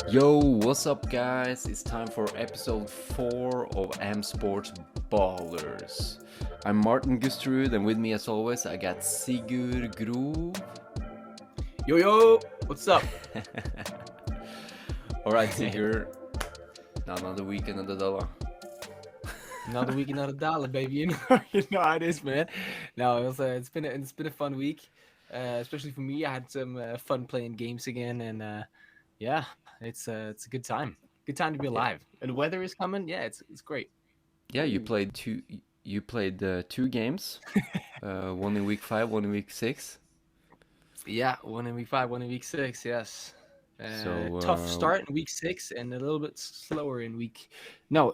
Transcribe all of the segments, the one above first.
Yo, what's up, guys? It's time for episode 4 of AMsportsBALLERS. I'm Martin Gusterud, and with me, as always, I got Sigurd Grov. Yo, what's up? All right, Sigurd. Another week, another dollar. Another week, another dollar, baby. You know how it is, man. No, it's been a fun week, especially for me. I had some fun playing games again, and yeah, it's a good time. Good time to be alive. And the weather is coming. Yeah, it's great. Yeah, you played two. You played 2 games. One in week 5, one in week 6. Yeah, one in week 5, one in week 6. Yes. So Tough start in week 6 and a little bit slower in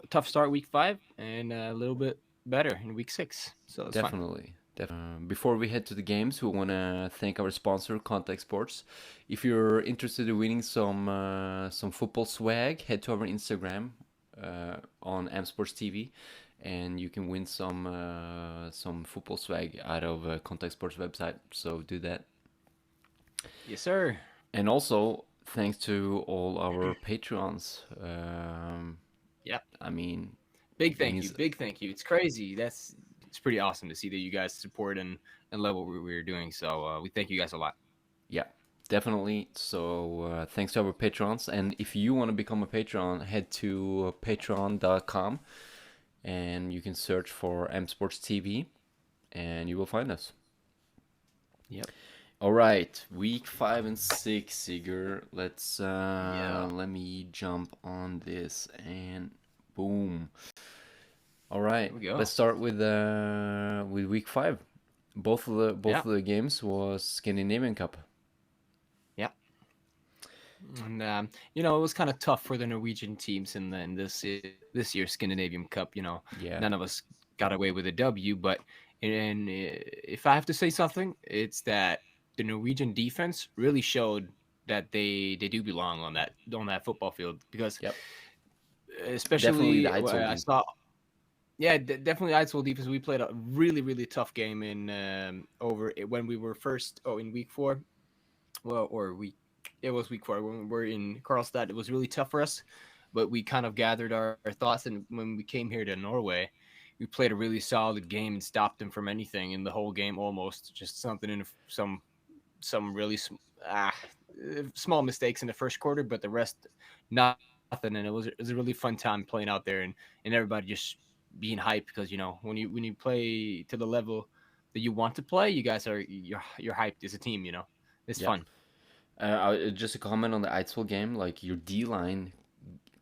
tough start week 5 and a little bit better in week 6. So it's fun. Definitely. Before we head to the games, we want to thank our sponsor, Contact Sports. If you're interested in winning some football swag, head to our Instagram on AMsportsTV, and you can win some football swag out of Contact Sports website. So do that. Yes, sir. And also, thanks to all our Patreons. Yeah. I mean, Big thank you. It's crazy. It's pretty awesome to see that you guys support and love what we're doing. So we thank you guys a lot. Yeah, definitely. So thanks to our patrons. And if you want to become a patron, head to patreon.com and you can search for AMsportsTV and you will find us. Yep. All right, week 5 and 6, Sigurd. Let me jump on this and boom. All right, let's start with week 5. Both of the games was Scandinavian Cup. Yeah, and it was kind of tough for the Norwegian teams in this year's Scandinavian Cup. None of us got away with a W, but if I have to say something, it's that the Norwegian defense really showed that they do belong on that football field, because especially I saw. Yeah, definitely Eidsvoll defense. We played a really, really tough game when we were in week 4. It was week 4 when we were in Karlstad. It was really tough for us, but we kind of gathered our thoughts, and when we came here to Norway, we played a really solid game and stopped them from anything in the whole game, almost. Just something in some really small mistakes in the first quarter, but the rest nothing. And it was a really fun time playing out there, and everybody just being hyped, because when you play to the level that you want to play, you guys you're hyped as a team. It's fun. Just a comment on the Eidsvoll game, like your D-line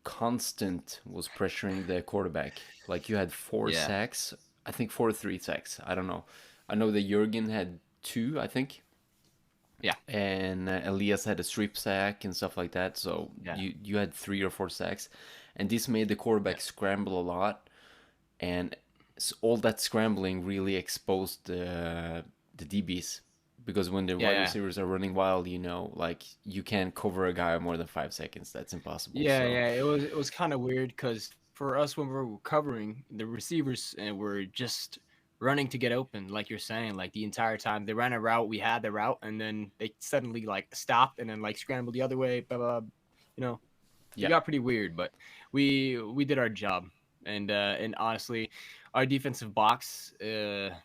constant was pressuring the quarterback. Like you had 4 sacks, I think 4 or 3 sacks. I don't know. I know that Jürgen had 2, I think. Yeah. And Elias had a strip sack and stuff like that. So you had 3 or 4 sacks, and this made the quarterback scramble a lot. And all that scrambling really exposed the DBs, because when the wide receivers are running wild, like you can't cover a guy more than 5 seconds. That's impossible. It was kind of weird, because for us, when we were covering, the receivers were just running to get open, like you're saying, like the entire time. They ran a route, we had the route, and then they suddenly like stopped and then like scrambled the other way. Blah, blah, blah. It got pretty weird, but we did our job. And honestly, our defensive box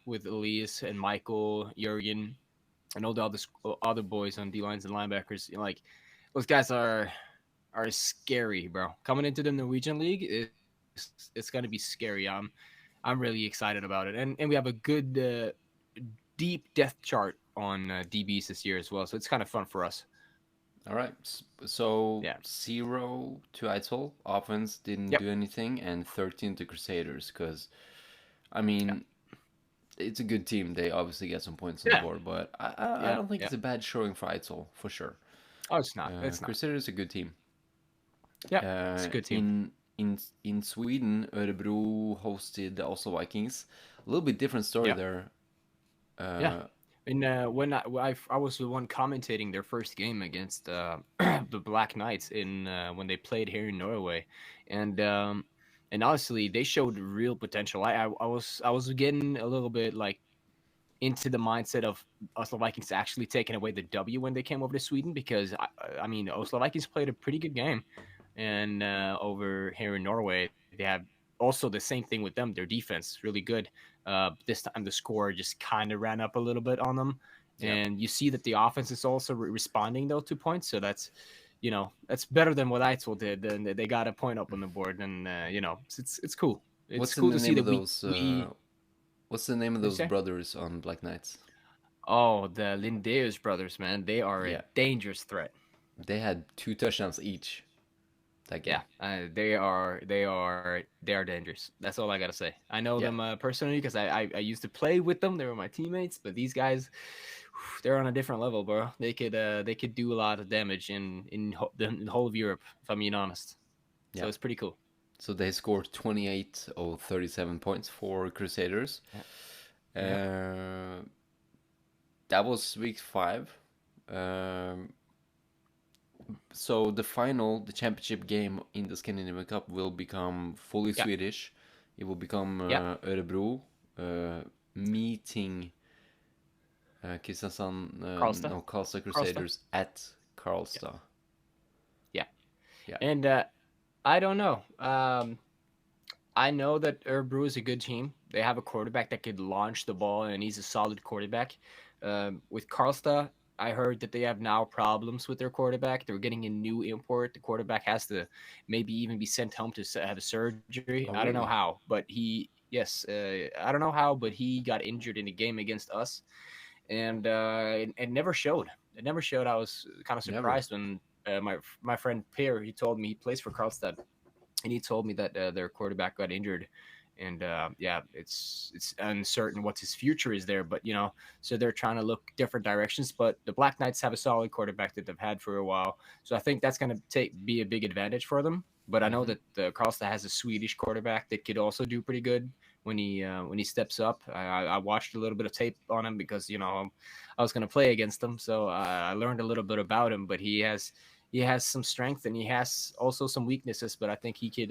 with Elias and Michael, Jürgen, and all the other boys on D lines and linebackers, like those guys are scary, bro. Coming into the Norwegian league, it's gonna be scary. I'm really excited about it, and we have a good deep depth chart on DBs this year as well, so it's kind of fun for us. All right, so 0 to Eidsvoll. Offense didn't do anything, and 13 to Crusaders, because, I mean, it's a good team. They obviously get some points on the board, but I don't think it's a bad showing for Eidsvoll, for sure. Oh, it's not. It's not. Crusaders is a good team. Yeah, it's a good team. In Sweden, Örebro hosted the Oslo Vikings. A little bit different story there. And when I was the one commentating their first game against the Black Knights when they played here in Norway, and honestly, they showed real potential. I was getting a little bit like into the mindset of Oslo Vikings actually taking away the W when they came over to Sweden, because I mean Oslo Vikings played a pretty good game, and over here in Norway they have also the same thing with them. Their defense really good. This time the score just kind of ran up a little bit on them, Yeah. and you see that the offense is also responding though to points. So that's that's better than what Eitel did. And they got a point up on the board, and it's cool. It's What's cool in the to see name that of those? we What's the name of what you those say? brothers on Black Knights? Oh, the Lindeus brothers, man. They are a Yeah, dangerous threat. they had 2 touchdowns each that Yeah, game. they are dangerous. That's all I gotta say. I know Yeah, them personally because I used to play with them. They were my teammates, but these guys, they're on a different level, bro. They could do a lot of damage in the whole of Europe, if I'm being honest. yeah. So it's pretty cool. So they scored 28 of 37 points for Crusaders. Yeah, yeah, Uh, that was week 5. Um, so the championship game in the Scandinavian Cup will become fully yeah, Swedish. It will become yeah. Örebro meeting Kristiansand, Karlstad, no, Karlstad Karlstad. Crusaders at Yeah, Karlstad. yeah. Yeah. And I don't know. I know that Örebro is a good team. They have a quarterback that could launch the ball, and he's a solid quarterback. With Karlstad, I heard that they have now problems with their quarterback. They're getting a new import. The quarterback has to maybe even be sent home to have a surgery. I Oh, don't know really? how, but I don't know how, but he got injured in a game against us, and it never showed. It never showed. I was kind of Never. surprised when my friend Pierre, he told me he plays for Karlstad, and he told me that their quarterback got injured, and yeah, it's uncertain what his future is there. But so they're trying to look different directions. But the Black Knights have a solid quarterback that they've had for a while, so I think that's going to be a big advantage for them. But I know Hmm. that Karlstad has a Swedish quarterback that could also do pretty good when he steps up. I watched a little bit of tape on him because I was going to play against him, so I learned a little bit about him. But he has some strength and he has also some weaknesses, but I think he could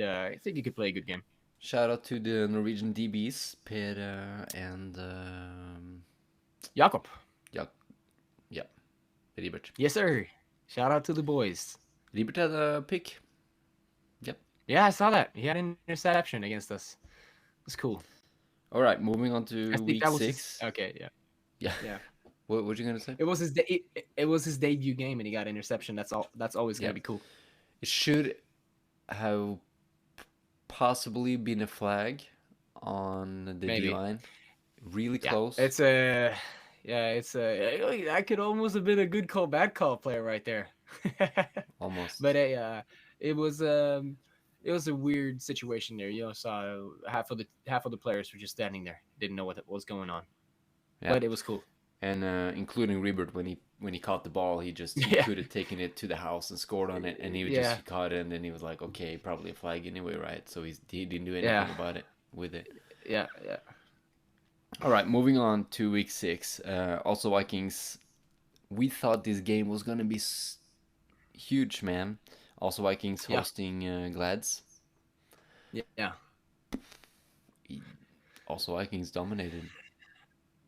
play a good game. Shout out to the Norwegian DBs, Per and Jakob. ja, yeah, Ribert. Yes, sir. Shout out to the boys. Ribert had a pick. Yep. Yeah, I saw that. He had an interception against us. It's cool. All right, moving on I to think week that was his 6. okay, yeah. Yeah. Yeah. What you gonna say? It was his debut game and he got interception. That's always Yeah. gonna be cool. It should have possibly been a flag on the D Maybe. line. Really Yeah. close. It's I could almost have been a good call, bad call player right there. Almost. But it was it was a weird situation there. Saw half of the players were just standing there, didn't know what was going on. Yeah. But it was cool. And including Ribert, when he caught the ball, he Yeah, could have taken it to the house and scored on it, and yeah, he caught it, and then he was like, okay, probably a flag anyway, right? So he didn't do yeah, anything about it with it. yeah, yeah. All right, moving on to week 6. Also Vikings. We thought this game was gonna be huge, man. Also Vikings Yeah, hosting Glads. yeah. Also Vikings dominated.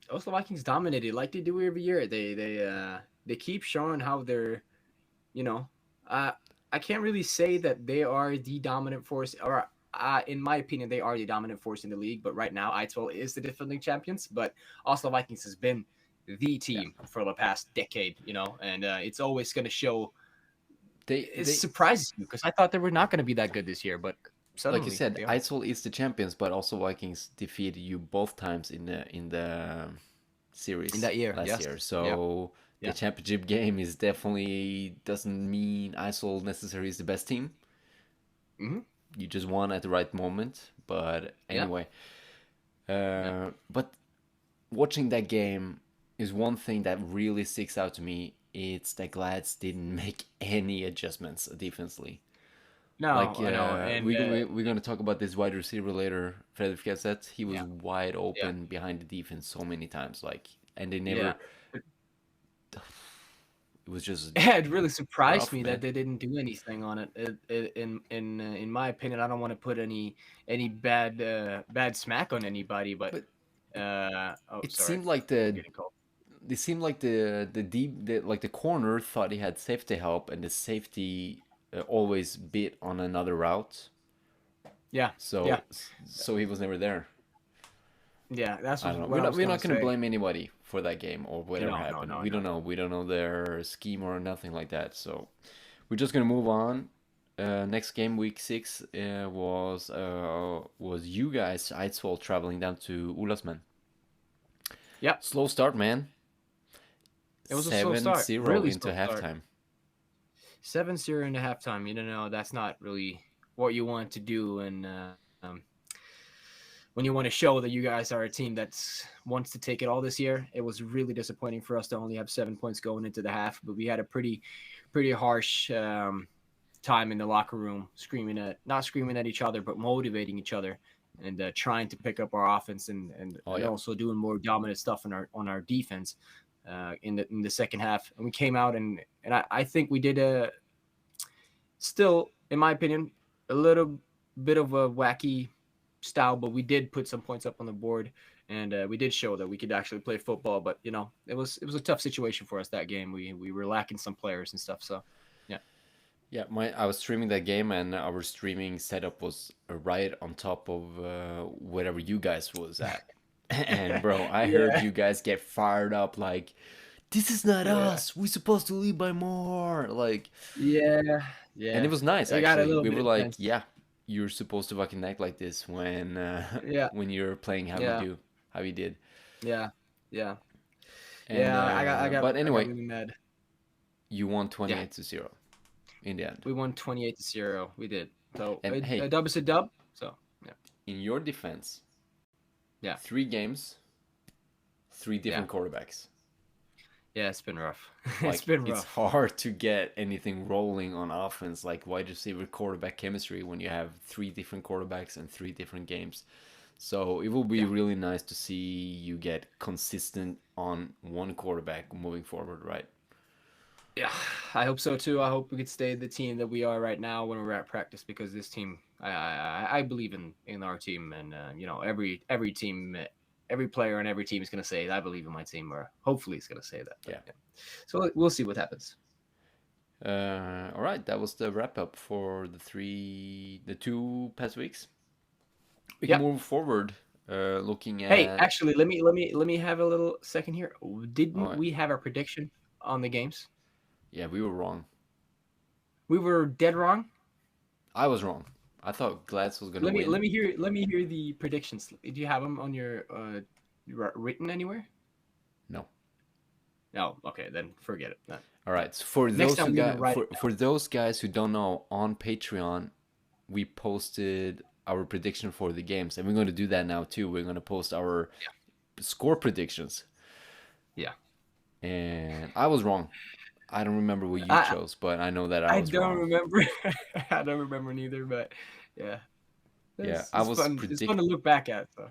Also, Vikings dominated like they do every year. They keep showing how they're you know, uh, I can't really say that they are the dominant force, or in my opinion, they are the dominant force in the league. But right now, Eitel is the defending champions. But Oslo Vikings has been the Yeah. team for the past decade, and it's always going to show. It They surprises you because I thought they were not going to be that good this year, but like you suddenly said, they are. Eidsvoll is the champions, but also Vikings defeated you both times in the In series that year. last Yes. year. Yeah. So the Yeah. championship game is definitely doesn't mean Eidsvoll necessarily is the best team. Hmm. You just won at the right moment. But Yeah. anyway, Yeah. but watching that game is one thing that really sticks out to me. It's that Glads didn't make any adjustments defensively. Like No, I know, and we're gonna talk about this wide receiver later, Fredrik Gazette. He was yeah. wide Yeah. open behind the defense so many times, like, and they Yeah. never. It was just Yeah, it really surprised rough, me that man. they didn't do anything on it. In my opinion, I don't want to put any bad smack on anybody, but But It Sorry, seemed like I'm getting called. it seemed like the corner thought he had safety help, and the safety always bit on another route. Yeah, yeah, So he was never there. yeah. That's I don't know. what I was We're gonna not gonna say. blame anybody for that game or whatever No, no, happened. no, We no, don't know. no. We don't know their scheme or nothing like that. So we're just gonna move on. Next game, week 6, was you guys Eidsvoll traveling down to Olavsmen. Yep, Slow start, man. it was a slow Seven start. zero Really into slow start. halftime. 7-0 into halftime. You know, that's not really what you want to do, and when you want to show that you guys are a team that wants to take it all this year. It was really disappointing for us to only have 7 points going into the half, but we had a pretty harsh time in the locker room, not screaming at each other, but motivating each other and trying to pick up our offense Oh and yeah. also doing more dominant stuff on our defense in the second half. And we came out and I think we did still, in my opinion, a little bit of a wacky style, but we did put some points up on the board, and we did show that we could actually play football. But it was a tough situation for us that game. We were lacking some players and stuff. So yeah, Yeah, I was streaming that game, and our streaming setup was right on top of whatever you guys was at. And bro, I heard yeah, you guys get fired up like, "This is not yeah, us. We're supposed to lead by more." Like, yeah, and it yeah. was nice It got a actually. little We bit were like, intense. "Yeah, you're supposed to fucking act like this when Yeah, when you're playing yeah, how you did." yeah, yeah, And yeah. but I got anyway, really mad. you won Yeah, 28-0 in the end. we won 28-0. We did. So And a hey, dub is a dub. So yeah, in your defense, yeah, 3 games, 3 different yeah. quarterbacks. Yeah, it's been rough. It's Like been it's rough. hard to get anything rolling on offense, like wide receiver quarterback chemistry, when you have 3 different quarterbacks and 3 different games. So it will be Yeah. really nice to see you get consistent on one quarterback moving forward, right? Yeah, I hope so too. I hope we could stay the team that we are right now when we're at practice because this team, I believe in our team, and every team, every player on every team is gonna say I believe in my team, or hopefully it's gonna say that. But Yeah. yeah, so we'll see what happens. All right, that was the wrap up for the 2 past weeks. We can Yeah. move forward, looking Hey, at. actually, let me have a little second here. All Didn't right. we have our prediction on the games? Yeah, we were wrong. We were dead wrong. I was wrong. I thought Glads was gonna Let win. me hear the predictions. Do you have them on your written anywhere? No. No. Okay, then forget it. No. All No. right. So for Next those time who we're gonna got write it for those guys who don't know, on Patreon we posted our prediction for the games, and we're going to do that now too. We're going to post our score predictions, down. and I was wrong. I don't remember what Yeah. you chose, but I know that I I was don't wrong. remember. I don't remember neither. But yeah, Yeah, it's, I it's was fun. It's fun to look back at. So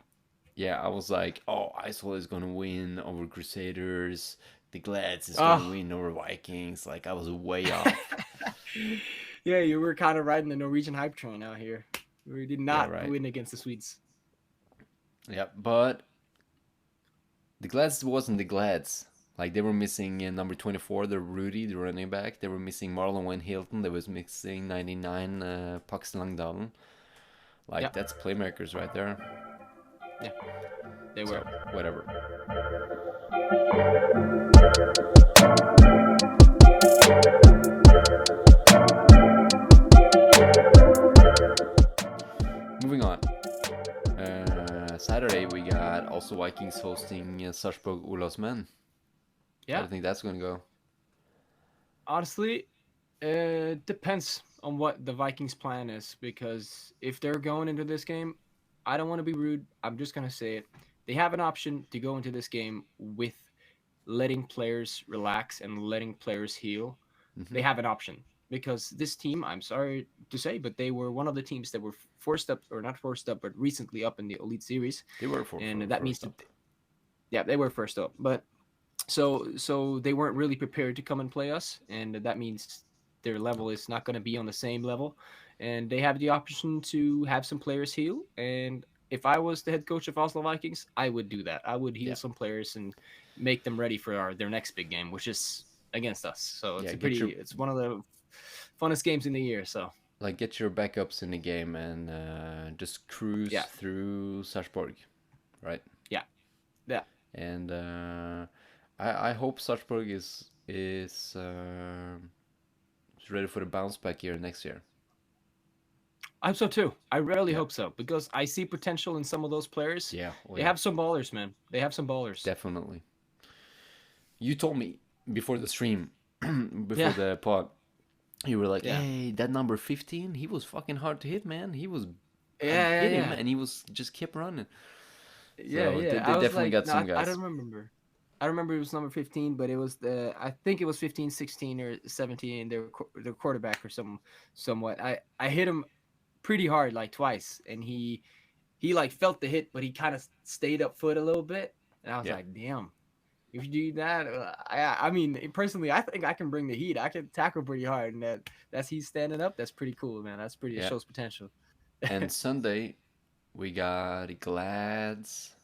Yeah, I was like, oh, Iceland is gonna win over Crusaders. The Glads is gonna oh. win over Vikings. Like I was way off. Yeah, you were kind of riding the Norwegian hype train out here. We did Yeah, not right. win against the Swedes. Yeah, but the Glads wasn't the Glads. Like they were missing number 24, the Rudy, the running back. They were missing Marlon Wayne Hilton. They was missing 99, Pax Langdalen. Like Yeah, that's playmakers right there. yeah, they were. So whatever. Moving on. Saturday we got also Vikings hosting Sarpsborg Olavsmen. How do Yeah, you think that's going to go? honestly, it depends on what the Vikings' plan is because if they're going into this game, I don't want to be rude. I'm just gonna say it. They have an option to go into this game with letting players relax and letting players heal. Mm-hmm. They have an option because this team, I'm sorry to say, but they were one of the teams that were forced up, or not forced up, but recently up in the Elite Series, They were for and that means first that up. yeah, they were first up, but so they weren't really prepared to come and play us, and that means their level is not going to be on the same level, and they have the option to have some players heal, and if I was the head coach of Oslo Vikings, I would do that. I would heal Yeah. some players and make them ready for their next big game, which is against us. So Yeah, it's one of the funnest games in the year. So like get your backups in the game and just cruise yeah, through Sarpsborg, right? yeah, yeah. And I hope Sarpsborg is ready for the bounce back here next year. I hope so too. I really Yeah, hope so because I see potential in some of those players. yeah, oh They yeah, have some ballers, man. They have some ballers. definitely. You told me before the stream, before Yeah, the pod, you were like, yeah, "Hey, that number 15, he was fucking hard to hit, man. I yeah, yeah, hit him, yeah. and he was just kept running." Yeah, So they, yeah. they I was definitely like, got no, some I don't guys. remember. I remember it was number 15, but it was I think it was 15, 16, or 17. Their quarterback or somewhat. I hit him pretty hard, like twice, and he like felt the hit, but he kind of stayed up foot a little bit, and I was Yeah, like, damn. If you do that, I mean, personally, I think I can bring the heat. I can tackle pretty hard, and that's he's standing up. That's pretty cool, man. That's pretty. It yeah. shows potential. And Sunday we got Glads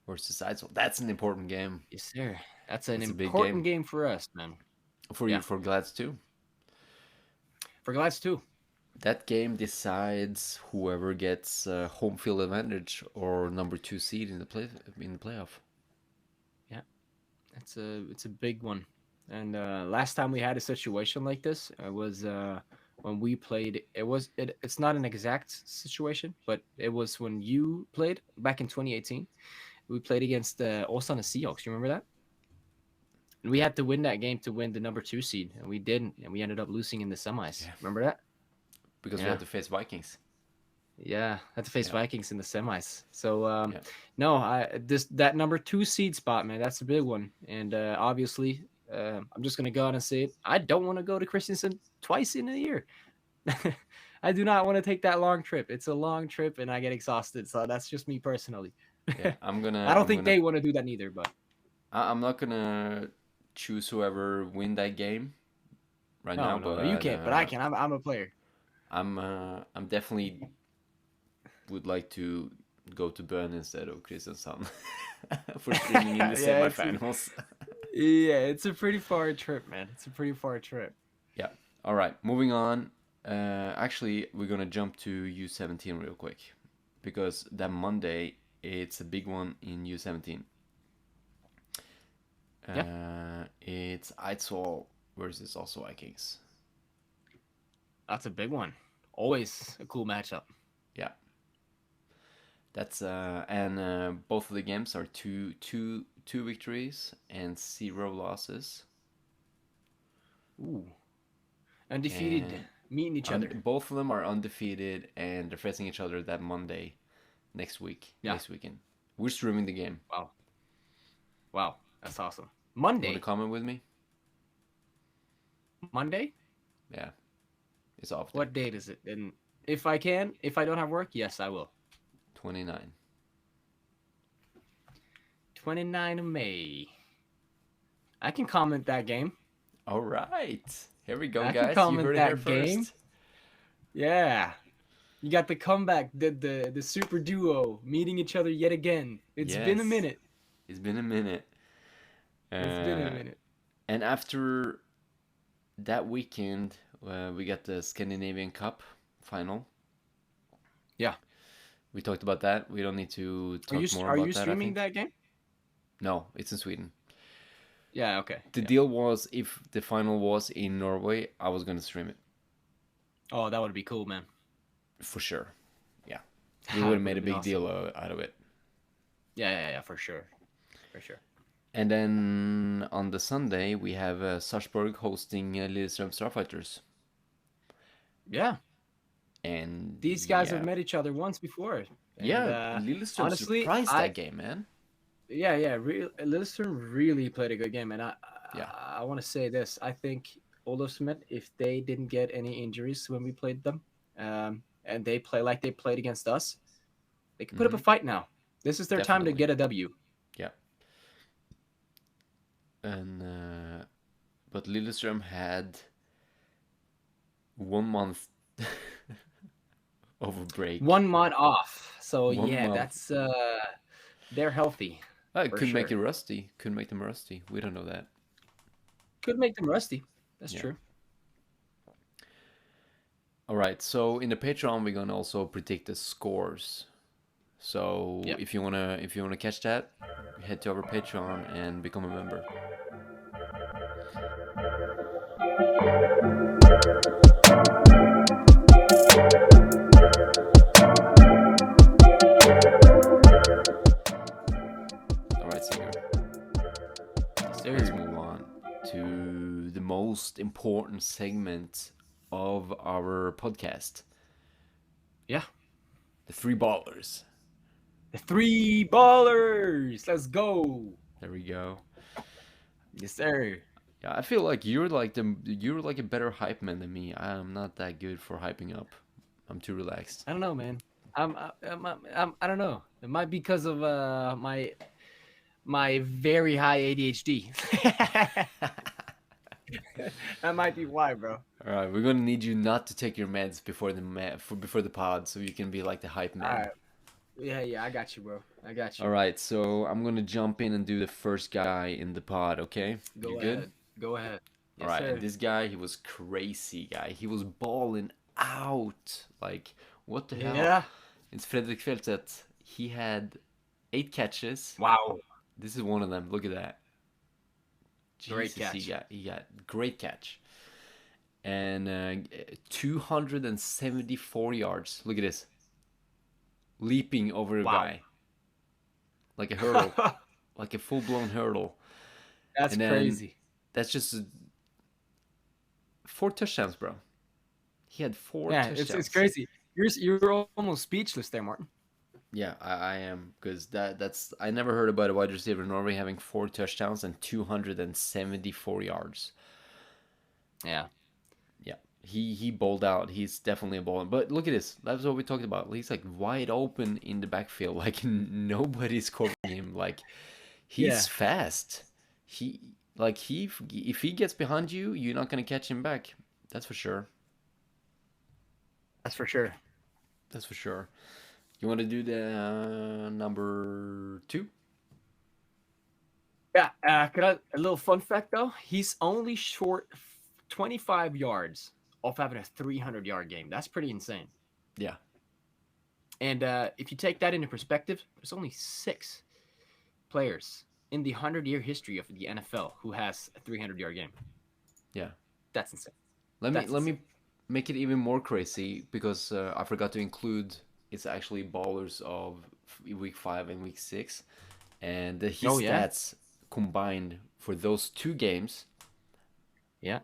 versus Edsel. That's an important game. Yes, sir. That's an It's a big important game game for us, man. for you Yeah, for Glads too. for Glads too. That game decides whoever gets home field advantage or number 2 seed in the playoff. Yeah, it's a big one. And last time we had a situation like this, it was when we played. It's not an exact situation, but it was when you played back in 2018. We played against Åsane Seahawks. You remember that? And we had to win that game to win the number 2 seed, and we didn't, and we ended up losing in the semis. Yeah, Remember that? because we Yeah. had to face Vikings. Yeah, had to face Yeah. Vikings in the semis. So Yeah. no, that number 2 seed spot, man, that's a big one. And obviously, I'm just gonna go out and say it. I don't want to go to Christensen twice in a year. I do not want to take that long trip. It's a long trip, and I get exhausted. So that's just me personally. Yeah, I'm I don't think gonna they want to do that neither. But I'm not gonna choose whoever win that game right now, no, you but can't. But I can. I'm a player. I'm definitely would like to go to Bern instead of Kristiansand for streaming in the Yeah, semifinals. Yeah, it's a pretty far trip, man. It's a pretty far trip. Yeah. All right. Moving on. Actually, we're gonna jump to U17 real quick because that Monday it's a big one in U17. Yeah. It's Eidsvoll versus also Vikings. That's a big one. Always a cool matchup. Yeah. That's and both of the games are two victories and 0 losses. Ooh. Undefeated, And meeting each other. both of them are undefeated and they're facing each other that Monday next weekend. We're streaming the game. Wow. That's awesome. You want Monday. to comment with me? Monday? Yeah. It's off day. What date is it? And if I don't have work, yes, I will. 29. 29 of May. I can comment that game. All right. Here we go, I can guys. You comment heard it that here game. first. Yeah. You got the comeback, the super duo meeting each other yet again. It's been a Yes. minute. It's been a minute. It's been a minute. And after that weekend, we got the Scandinavian Cup final. Yeah. We talked about that. We don't need to talk more about that. Are you streaming that game? No, it's in Sweden. Yeah, okay. The deal was if the final was in Norway, I was going to stream it. Oh, that would be cool, man. For sure. Yeah. We would have made a big awesome. deal out of it. Yeah, for sure. For sure. And then on the Sunday, we have Sarpsborg hosting Lillestrøm Starfighters. Yeah. And these guys have met each other once before. And, Lillestrøm honestly, surprised that game, man. Yeah. Lillestrøm really played a good game, and I want to say this. I think Olofsmed, if they didn't get any injuries when we played them, and they play like they played against us, they could put up a fight now. This is their time to get a W. Yeah. And but Lillestrøm had 1 month of a break. 1 month off. So 1 month. that's they're healthy. It For could make sure. it rusty. Could make them rusty. We don't know that. Could make them rusty. That's Yeah. true. All right. So in the Patreon, we're gonna also predict the scores. So Yep. if you wanna catch that, head to our Patreon and become a member. All right, Sigurd. Let's move on to the most important segment of our podcast. Yeah. The three ballers. The three ballers. Let's go. There we go. Yes, sir. Yeah, I feel like you're like a better hype man than me. I'm not that good for hyping up. I'm too relaxed. I don't know, man. I don't know. It might be because of my very high ADHD. That might be why, bro. All right, we're gonna need you not to take your meds before the pod, so you can be like the hype man. All right. Yeah, I got you, bro. I got you. All right, so I'm gonna jump in and do the first guy in the pod. Okay, Go good? ahead. Go ahead. Yes, All right, sir. and this guy, he was crazy guy. He was balling out. Like, what the hell? Yeah. It's Fredrik Feltet. He had 8 catches. Wow. This is one of them. Look at that. Great Jesus, catch. He got great catch. And 274 yards. Look at this. Leaping over a guy. Like a hurdle. Like a full-blown hurdle. That's crazy. That's just 4 touchdowns, bro. He had 4 touchdowns. It's crazy. You're almost speechless there, Martin. Yeah, I am, because that's I never heard about a wide receiver in Norway having 4 touchdowns and 274 yards. Yeah. Yeah, he bowled out. He's definitely a bowler. But look at this. That's what we talked about. He's like wide open in the backfield. Like nobody's covering him. Like he's fast. If he gets behind you, you're not gonna catch him back. That's for sure. That's for sure. That's for sure. You want to do the number 2? Yeah. A little fun fact though? He's only short 25 yards off having a 300-yard game. That's pretty insane. Yeah. And if you take that into perspective, there's only 6 players in the 100-year history of the NFL who has a 300-yard game. Yeah. That's insane. Let me make it even more crazy, because I forgot to include it's actually ballers of week 5 and week 6, and his stats combined for those 2 games. Yeah.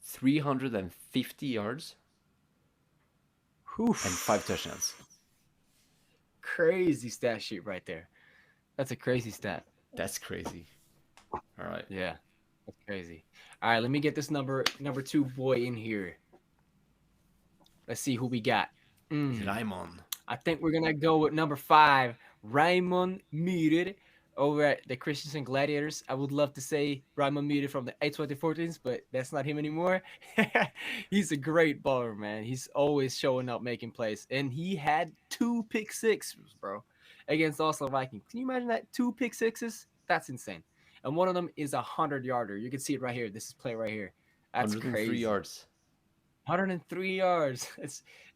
350 yards. Oof. And 5 touchdowns. Crazy stat sheet right there. That's a crazy stat. That's crazy. All right. Yeah. That's crazy. All right, let me get this number 2 boy in here. Let's see who we got. Raymond. I think we're gonna go with number 5, Raymond Murid, over at the Christensen Gladiators. I would love to say Raymond Murid from the A2014s, but that's not him anymore. He's a great baller, man. He's always showing up, making plays, and he had 2 pick sixes, bro, against Oslo Vikings. Can you imagine that? 2 pick sixes? That's insane. And one of them is a 100-yarder. You can see it right here. This is play right here. That's 103 crazy. yards. 103 yards.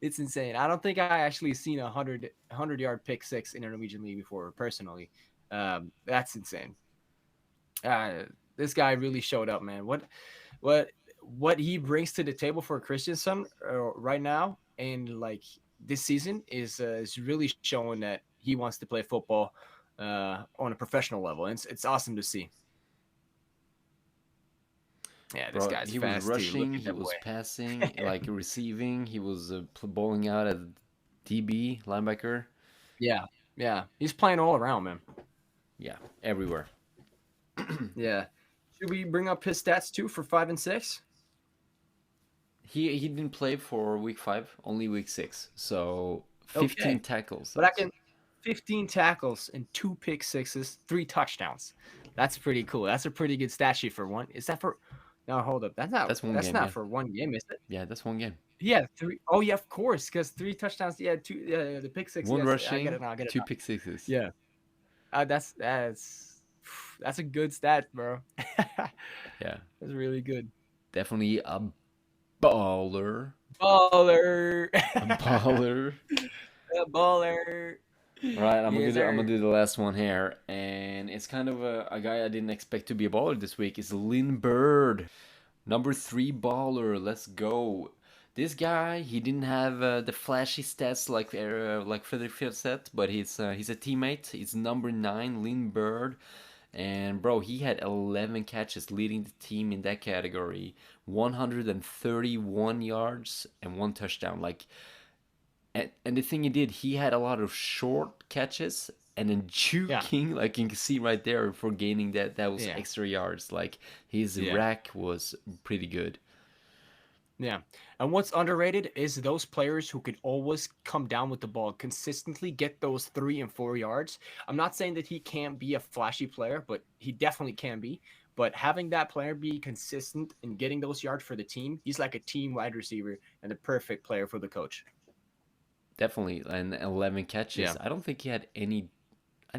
It's insane. I don't think I actually seen a 100-yard pick 6 in a Norwegian league before, personally. That's insane. This guy really showed up, man. What he brings to the table for Christensen right now and like this season is really showing that he wants to play football on a professional level. And it's awesome to see. Yeah, this guy's he fast was rushing, too. he was passing, like receiving, he was bowling out at DB, linebacker. Yeah. He's playing all around, man. Yeah, everywhere. Yeah. Should we bring up his stats too for 5 and 6? He didn't play for week 5, only week 6. So 15 tackles. But 15 tackles and 2 pick sixes, 3 touchdowns. That's pretty cool. That's a pretty good stat sheet for one. Is that for No, hold up. That's one That's game, not yeah. for one game, is it? Yeah, that's one game. Yeah, 3. Oh yeah, of course, because 3 touchdowns. Yeah, 2. Yeah, the pick six. One Yes, I get rushing, it now. I get it 2 now. pick sixes. Yeah. That's a good stat, bro. Yeah, That's really good. definitely a baller. Baller. A baller. A baller. All right, Yes, I'm gonna sir. do the last one here, and it's kind of a guy I didn't expect to be a baller this week. It's Lynn Bird, number 3 baller. Let's go. This guy, he didn't have the flashy stats like Frederick Field said, but he's a teammate. He's number 9, Lynn Bird, and bro, he had 11 catches, leading the team in that category, 131 yards and 1 touchdown. Like, and the thing he did, he had a lot of short catches and then Yeah. juking, like you can see right there, for gaining that was Yeah. extra yards. Like his Yeah. rack was pretty good. Yeah. And what's underrated is those players who could always come down with the ball, consistently get those 3 and 4 yards. I'm not saying that he can't be a flashy player, but he definitely can be. But having that player be consistent in getting those yards for the team, he's like a team wide receiver and the perfect player for the coach. Definitely, and 11 catches. Yeah. I don't think he had any. I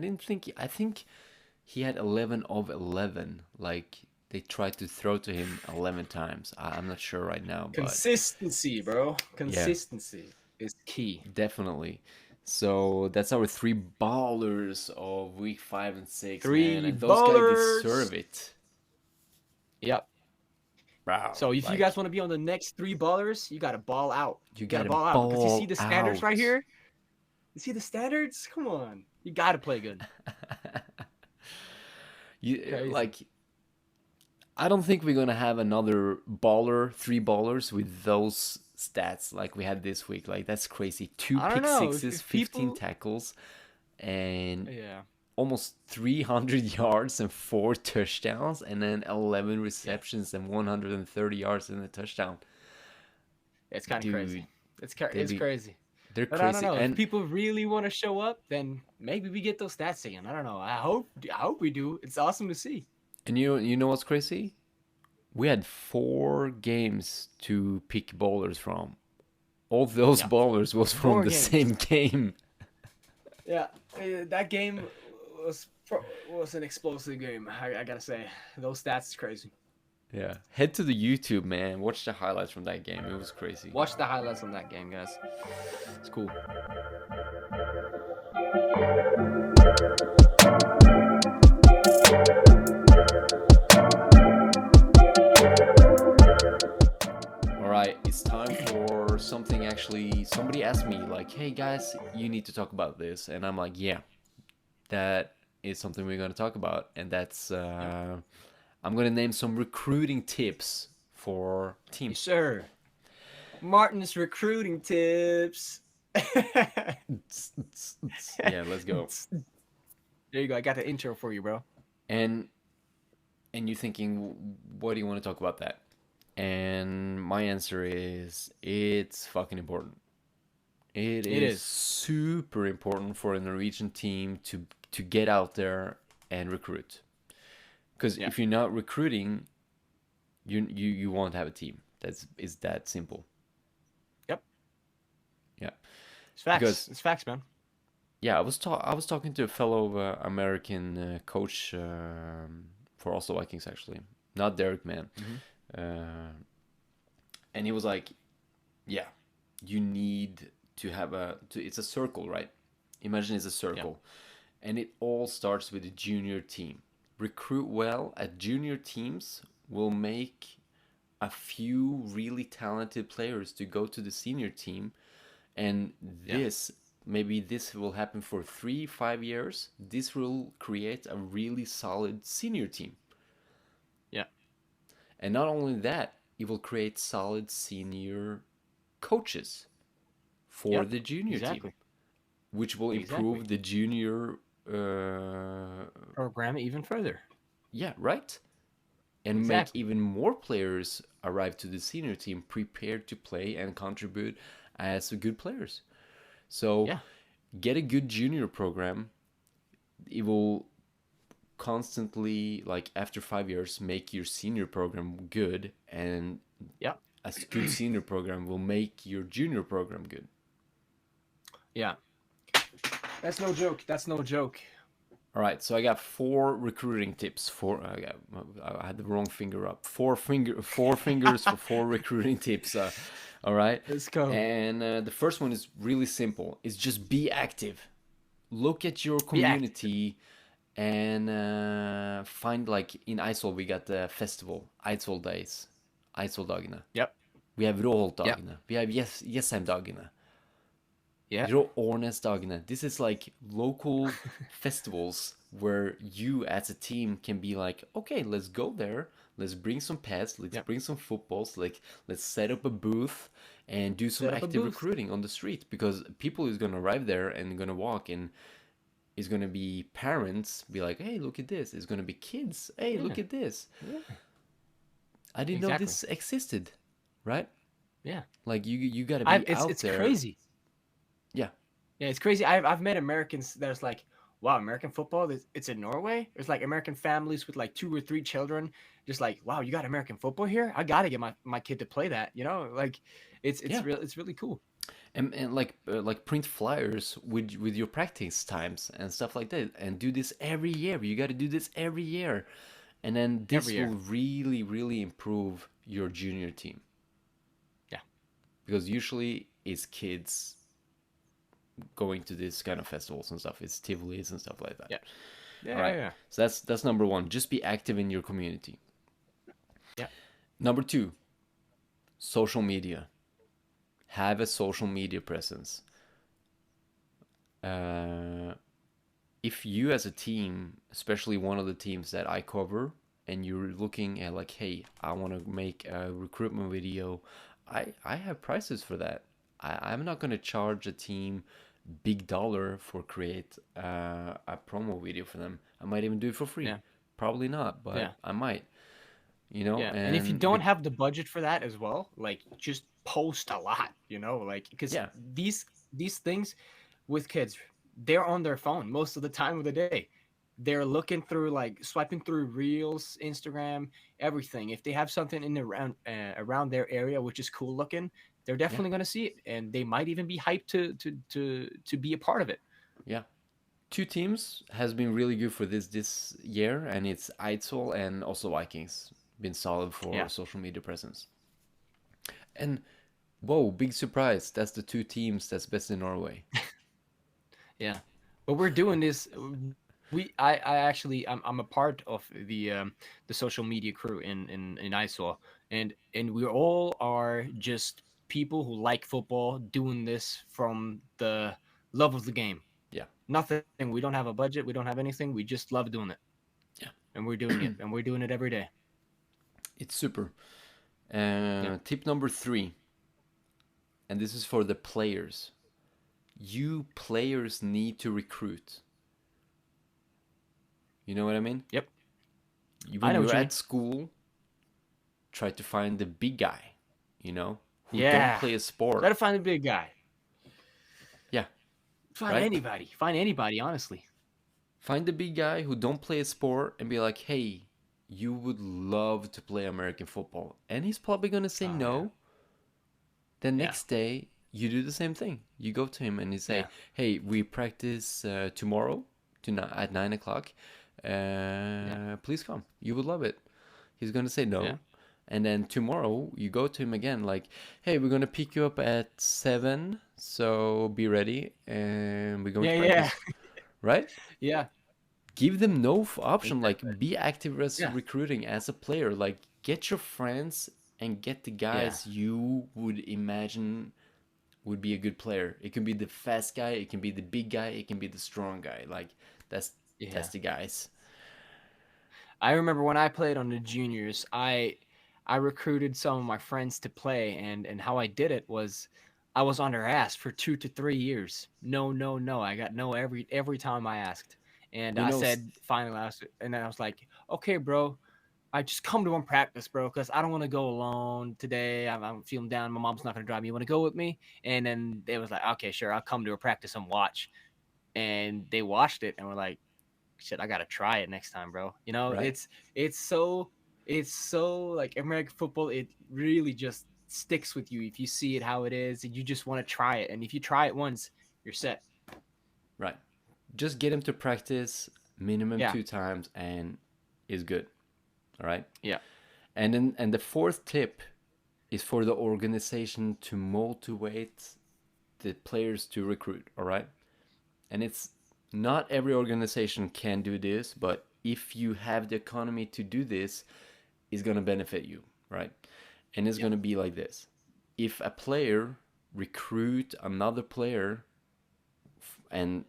think he had 11 of 11. Like they tried to throw to him 11 times. I'm not sure right now, but Consistency, bro. yeah, Consistency is key. definitely. So that's our 3 ballers of week 5 and 6, man, 3 and those guys ballers. deserve it. Yep. Wow, So if you like guys want to be on the next 3 ballers, you got to ball out. you Got to gotta ball out because you see ball the standards right out. here. You see the standards? Come on. You got to play good. You Crazy. like I don't think we're gonna have another baller, 3 ballers with those stats like we had this week. Like that's crazy. 2 I don't pick know. sixes, If 15 people. tackles, and Yeah. almost 300 yards and 4 touchdowns, and then 11 Yeah. receptions and 130 yards and a touchdown. It's kind of crazy. Dude, they It's be crazy. they're But I don't crazy. know. If And people really want to show up, then maybe we get those stats again. I don't know. I hope we do. It's awesome to see. you know what's crazy? We had 4 games to pick ballers from. All those Yeah. ballers was from 4 the games. same game. Yeah. That game was an explosive game. I gotta say, those stats is crazy. Yeah. Head to the YouTube, man. Watch the highlights from that game. It was crazy. Watch the highlights on that game, guys. It's cool. All right, it's time for something actually. Somebody asked me, like, hey guys, you need to talk about this. And I'm like, yeah, that is something we're going to talk about. And that's, I'm going to name some recruiting tips for Yes, teams. sir. Martin's recruiting tips. Yeah, let's go. There you go. I got the intro for you, bro. And you're thinking, what do you want to talk about that? And my answer is, it's fucking important. It is super important for a Norwegian team to get out there and recruit. Because if you're not recruiting, you won't have a team. It's that simple. Yep. Yeah. It's facts. Because It's facts, man. yeah, I was talking to a fellow American coach for Oslo Vikings, actually, not Derek, man. And he was like, yeah, you need to have it's a circle, right? Imagine it's a circle, and it all starts with a junior team. Recruit well at junior teams will make a few really talented players to go to the senior team, and maybe this will happen for 3-5 years. This will create a really solid senior team. Yeah. And not only that, it will create solid senior coaches for the junior team, which will improve the junior program even further. Yeah, right? And make even more players arrive to the senior team prepared to play and contribute as good players. So get a good junior program. It will constantly, like after 5 years, make your senior program good, and Yeah. a good senior program will make your junior program good. Yeah. That's no joke. That's no joke. All right, so I got 4 recruiting tips. I had the wrong finger up. Four fingers for 4 recruiting tips. All right, Let's go. and the first one is really simple. It's just be active. Look at your Be active. community and find, like in Eidsvoll we got the festival, Eidsvoll Days, Eidsvolldagene. Yep. We have Yep. Råholtdagene. We have Jessheimdagene. Yeah. Årnesdagene. This is like local festivals where you as a team can be like, okay, let's go there. Let's bring some pets. Let's Yep. bring some footballs. Like, let's set up a booth and do some Set up a active booth. recruiting on the street, because people is gonna arrive there and gonna walk, and is gonna be parents be like, hey, look at this. It's gonna be kids. Hey, look Yeah. at this. Yeah. I didn't know Exactly. this existed, right? Yeah. Like you gotta be out It's there. crazy. Yeah. Yeah, it's crazy. I've met Americans that's like, wow, American football, it's in Norway. There's like American families with like 2 or 3 children, just like, wow, you got American football here? I gotta get my kid to play that. You know, like Yeah. it's really cool. And like print flyers with your practice times and stuff like that, and do this every year. You got to do this every year, and then this Every year. will really improve your junior team. Yeah. Because usually it's kids going to this kind of festivals and stuff. It's Tivolis and stuff like that. Yeah. Yeah. All right. Yeah. So that's number one. Just be active in your community. Yeah. Number 2, social media. Have a social media presence. If you as a team, especially one of the teams that I cover, and you're looking at like, hey, I want to make a recruitment video, I have prices for that. I'm not going to charge a team big dollar for create a promo video for them. I might even do it for free. Yeah. Probably not, but Yeah. I might. You know, Yeah. And if you don't have the budget for that as well, like just post a lot, you know, like because yeah, these things with kids, they're on their phone most of the time of the day. They're looking through, like swiping through reels, Instagram, everything. If they have something in around their area which is cool looking, they're yeah, definitely going to see it, and they might even be hyped to be a part of it. yeah. 2 teams has been really good for this year, and it's Eidsvoll and also Vikings. Been solid for Yeah. social media presence. And whoa, big surprise! That's the 2 teams that's best in Norway. Yeah, but we're doing this. I actually I'm a part of the social media crew in ISO, and we all are just people who like football, doing this from the love of the game. Yeah, Nothing. We don't have a budget. We don't have anything. We just love doing it. yeah, And we're doing it, and we're doing it every day. it's super. Yeah. Tip number 3, and this is for the players. You players need to recruit. You know what I mean? Yep. When you're at school, try to find the big guy, who don't play a sport. Try to find a big guy. Yeah. Find anybody. Find anybody, honestly. Find the big guy who don't play a sport and be like, hey, you would love to play American football. And he's probably going to say no. Yeah. The next day, you do the same thing. You go to him and you say, hey, we practice tomorrow at 9 o'clock. Please come. You would love it. He's going to say no. Yeah. And then tomorrow, you go to him again like, hey, we're going to pick you up at 7, so be ready. And we're going to practice. Yeah. Right? Yeah. Give them no option. Exactly. Like, be active as recruiting as a player. Like, get your friends and get the guys you would imagine would be a good player. It can be the fast guy. It can be the big guy. It can be the strong guy. Like, that's the guys. I remember when I played on the juniors, I recruited some of my friends to play, and how I did it was I was on their ass for 2 to 3 years. No. I got no every time I asked. And I said, finally, and I was like, okay, bro, I just come to one practice, bro, because I don't want to go alone today. I'm feeling down. My mom's not going to drive me. You want to go with me? And then they was like, okay, sure, I'll come to a practice and watch. And they watched it and were like, shit, I gotta try it next time, bro. You know, right? it's so like American football. It really just sticks with you if you see it how it is, and you just want to try it. And if you try it once, you're set. Right. Just get him to practice minimum Yeah, 2 times and is good. All right. yeah, And the fourth tip is for the organization to motivate the players to recruit. All right. And it's not every organization can do this, but if you have the economy to do this, it's going to benefit you, right? And it's yeah, going to be like this. If a player recruit another player and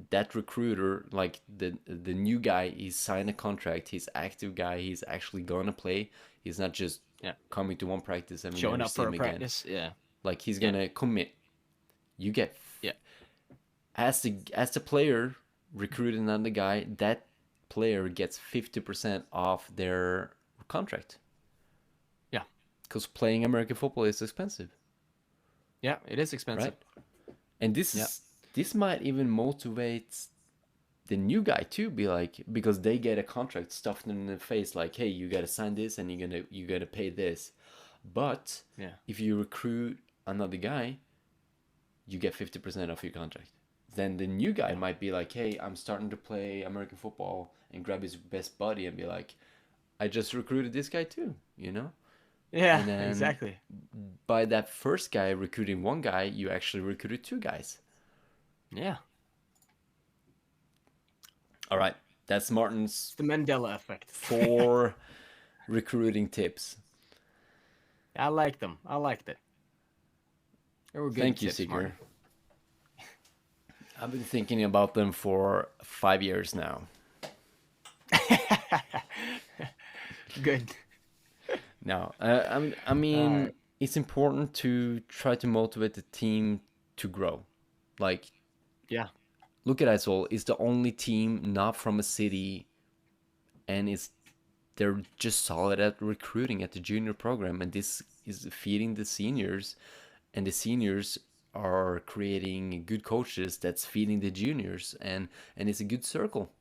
that recruiter, like the new guy, he's signed a contract, he's active guy, he's actually gonna play, he's not just yeah. coming to one practice and we Showing never up see for him a again. practice. Yeah, Like he's yeah, gonna commit. You get yeah, as the player recruiting another guy, that player gets 50% off their contract yeah, because playing American football is expensive, yeah. It is expensive. right? And Yeah, this might even motivate the new guy too, be like, because they get a contract stuffed in the face, like, hey, you gotta sign this and you gotta pay this. But yeah, if you recruit another guy, you get 50% off your contract. Then the new guy yeah, might be like, hey, I'm starting to play American football, and grab his best buddy and be like, I just recruited this guy too, you know? yeah. And then Exactly. by that first guy recruiting one guy, you actually recruited two guys. Yeah, All right, that's Martin's it's the Mandela effect. 4 recruiting tips. I liked them. I liked it. They were good Thank you, tips, Sigurd. Martin. I've been thinking about them for 5 years now. Good. Now, I All mean, right. it's important to try to motivate the team to grow. Like, Yeah. look at Isol. It's the only team not from a city, and they're just solid at recruiting at the junior program, and this is feeding the seniors, and the seniors are creating good coaches that's feeding the juniors, and it's a good circle,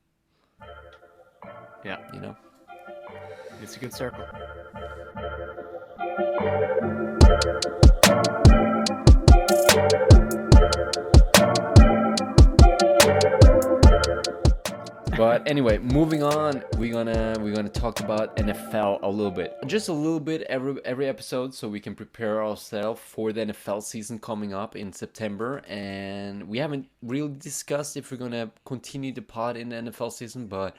Yeah. you know. It's a good circle. But anyway, moving on, we're gonna talk about NFL a little bit, just a little bit every episode, so we can prepare ourselves for the NFL season coming up in September. And we haven't really discussed if we're gonna continue the pod in the NFL season, but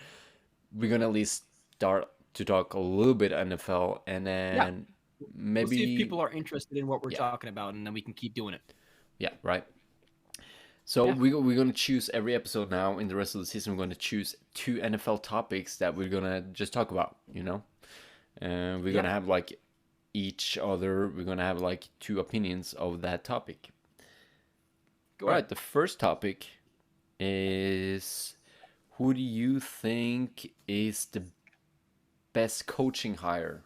we're gonna at least start to talk a little bit NFL, and Yeah. then We'll see if maybe people are interested in what we're yeah, talking about, and then we can keep doing it. yeah, right. So Yeah. we're gonna choose every episode now. In the rest of the season, we're gonna choose 2 NFL topics that we're gonna just talk about. You know, and we're Yeah. gonna have like each other. We're gonna have like 2 opinions of that topic. Go All ahead. right, the first topic is, who do you think is the best coaching hire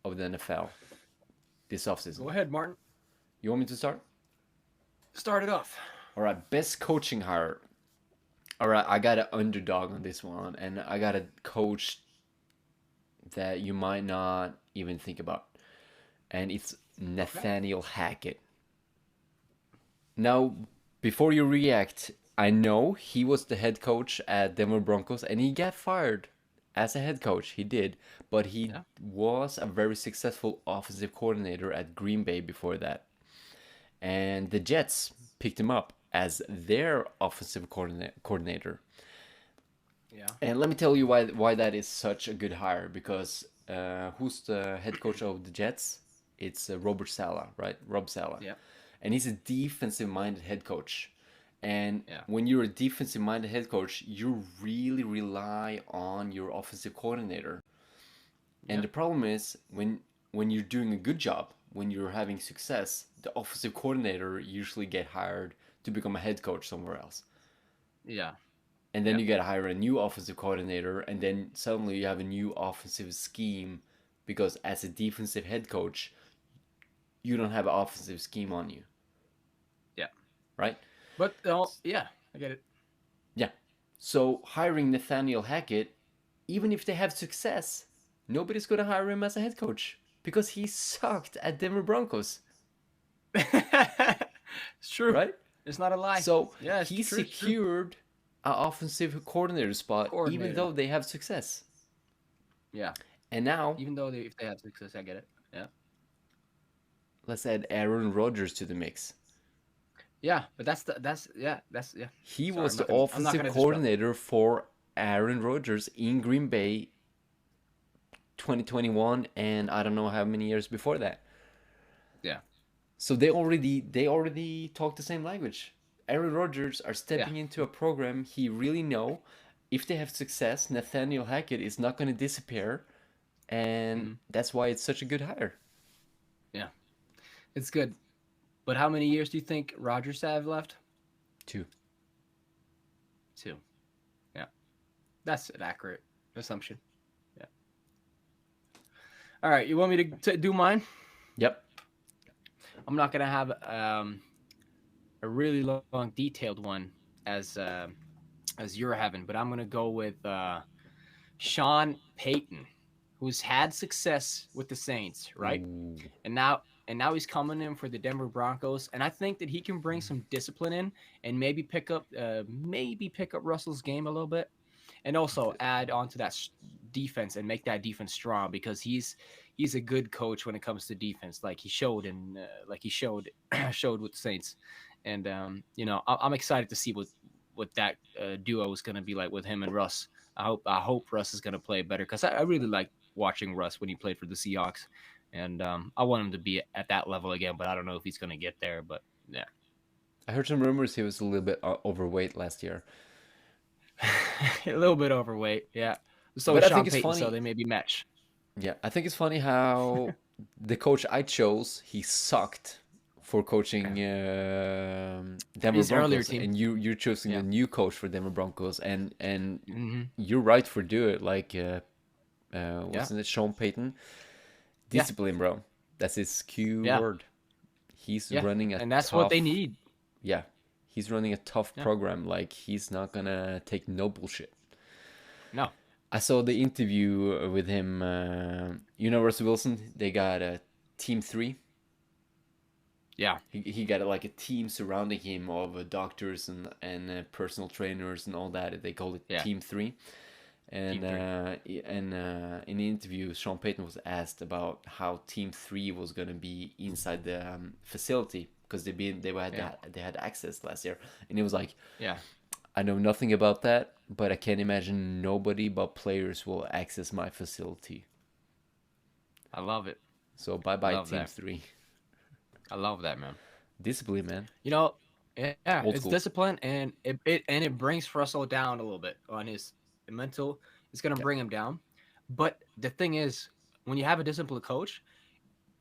of the NFL this offseason? Go ahead, Martin. You want me to start? Start it off. All right, best coaching hire. All right, I got an underdog on this one, and I got a coach that you might not even think about, and it's Okay. Nathaniel Hackett. Now, before you react, I know he was the head coach at Denver Broncos, and he got fired as a head coach. He did, but he Yeah. was a very successful offensive coordinator at Green Bay before that, and the Jets picked him up as their offensive coordinator. Yeah. And let me tell you why that is such a good hire. Because who's the head coach of the Jets? It's Robert Saleh, right? Rob Saleh, Yeah. and he's a defensive-minded head coach. And Yeah. when you're a defensive-minded head coach, you really rely on your offensive coordinator. And Yeah. the problem is when you're doing a good job, when you're having success, the offensive coordinator usually get hired to become a head coach somewhere else. Yeah. And then Yeah. you got to hire a new offensive coordinator, and then suddenly you have a new offensive scheme, because as a defensive head coach, you don't have an offensive scheme on you, Yeah. right? But yeah, I get it. Yeah. So hiring Nathaniel Hackett, even if they have success, nobody's gonna hire him as a head coach because he sucked at Denver Broncos, It's true. right? It's not a lie. So Yeah, it's he true. It's true. secured an offensive coordinator spot even Coordinator. though they have success. Yeah. And now Even though if they have success, I get it. Yeah. let's add Aaron Rodgers to the mix. Yeah, but that's yeah. He Sorry, was the I'm not offensive gonna disrupt. coordinator for Aaron Rodgers in Green Bay 2021 and I don't know how many years before that. Yeah. So they already talk the same language. Aaron Rodgers are Yeah. stepping into a program he really know. If they have success, Nathaniel Hackett is not going to disappear, and that's why it's such a good hire. Yeah. It's good. But how many years do you think Rodgers have left? 2. 2. Yeah. That's an accurate assumption. Yeah. All right. You want me to do mine? Yep. I'm not gonna have a really long, detailed one as you're having, but I'm gonna go with Sean Payton, who's had success with the Saints, right? Ooh. And now he's coming in for the Denver Broncos, and I think that he can bring some discipline in and maybe pick up Russell's game a little bit, and also add on to that defense and make that defense strong because he's a good coach when it comes to defense, like he showed showed with the Saints, and I'm excited to see what that duo is going to be like with him and Russ. I hope Russ is going to play better because I really like watching Russ when he played for the Seahawks, and I want him to be at that level again, but I don't know if he's going to get there. But yeah, I heard some rumors he was a little bit overweight last year. a little bit overweight, yeah. So But is I Sean think it's Payton, funny. so they maybe match. Yeah, I think it's funny how the coach I chose, he sucked for coaching Denver His earlier Broncos, team. and you're choosing Yeah. a new coach for Denver Broncos, and Mm-hmm. you're right for do it. Like Yeah. wasn't it Sean Payton? Discipline, bro. That's his key word. He's Yeah, running a and that's tough. what they need. Yeah, he's running a tough Yeah. program. Like he's not gonna take no bullshit. No. I saw the interview with him. Russell Wilson. They got a team 3. Yeah. He got like a team surrounding him of doctors and personal trainers and all that. They call it Team 3. And in the interview, Sean Payton was asked about how Team 3 was gonna be inside the facility because they had access last year, and he was like, Yeah. I know nothing about that, but I can't imagine nobody but players will access my facility. I love it. So bye Love Team that. 3. I love that, man. Discipline, man. Yeah, Old it's school. discipline, and it brings Russell down a little bit on his mental. It's gonna bring him down. But the thing is, when you have a disciplined coach,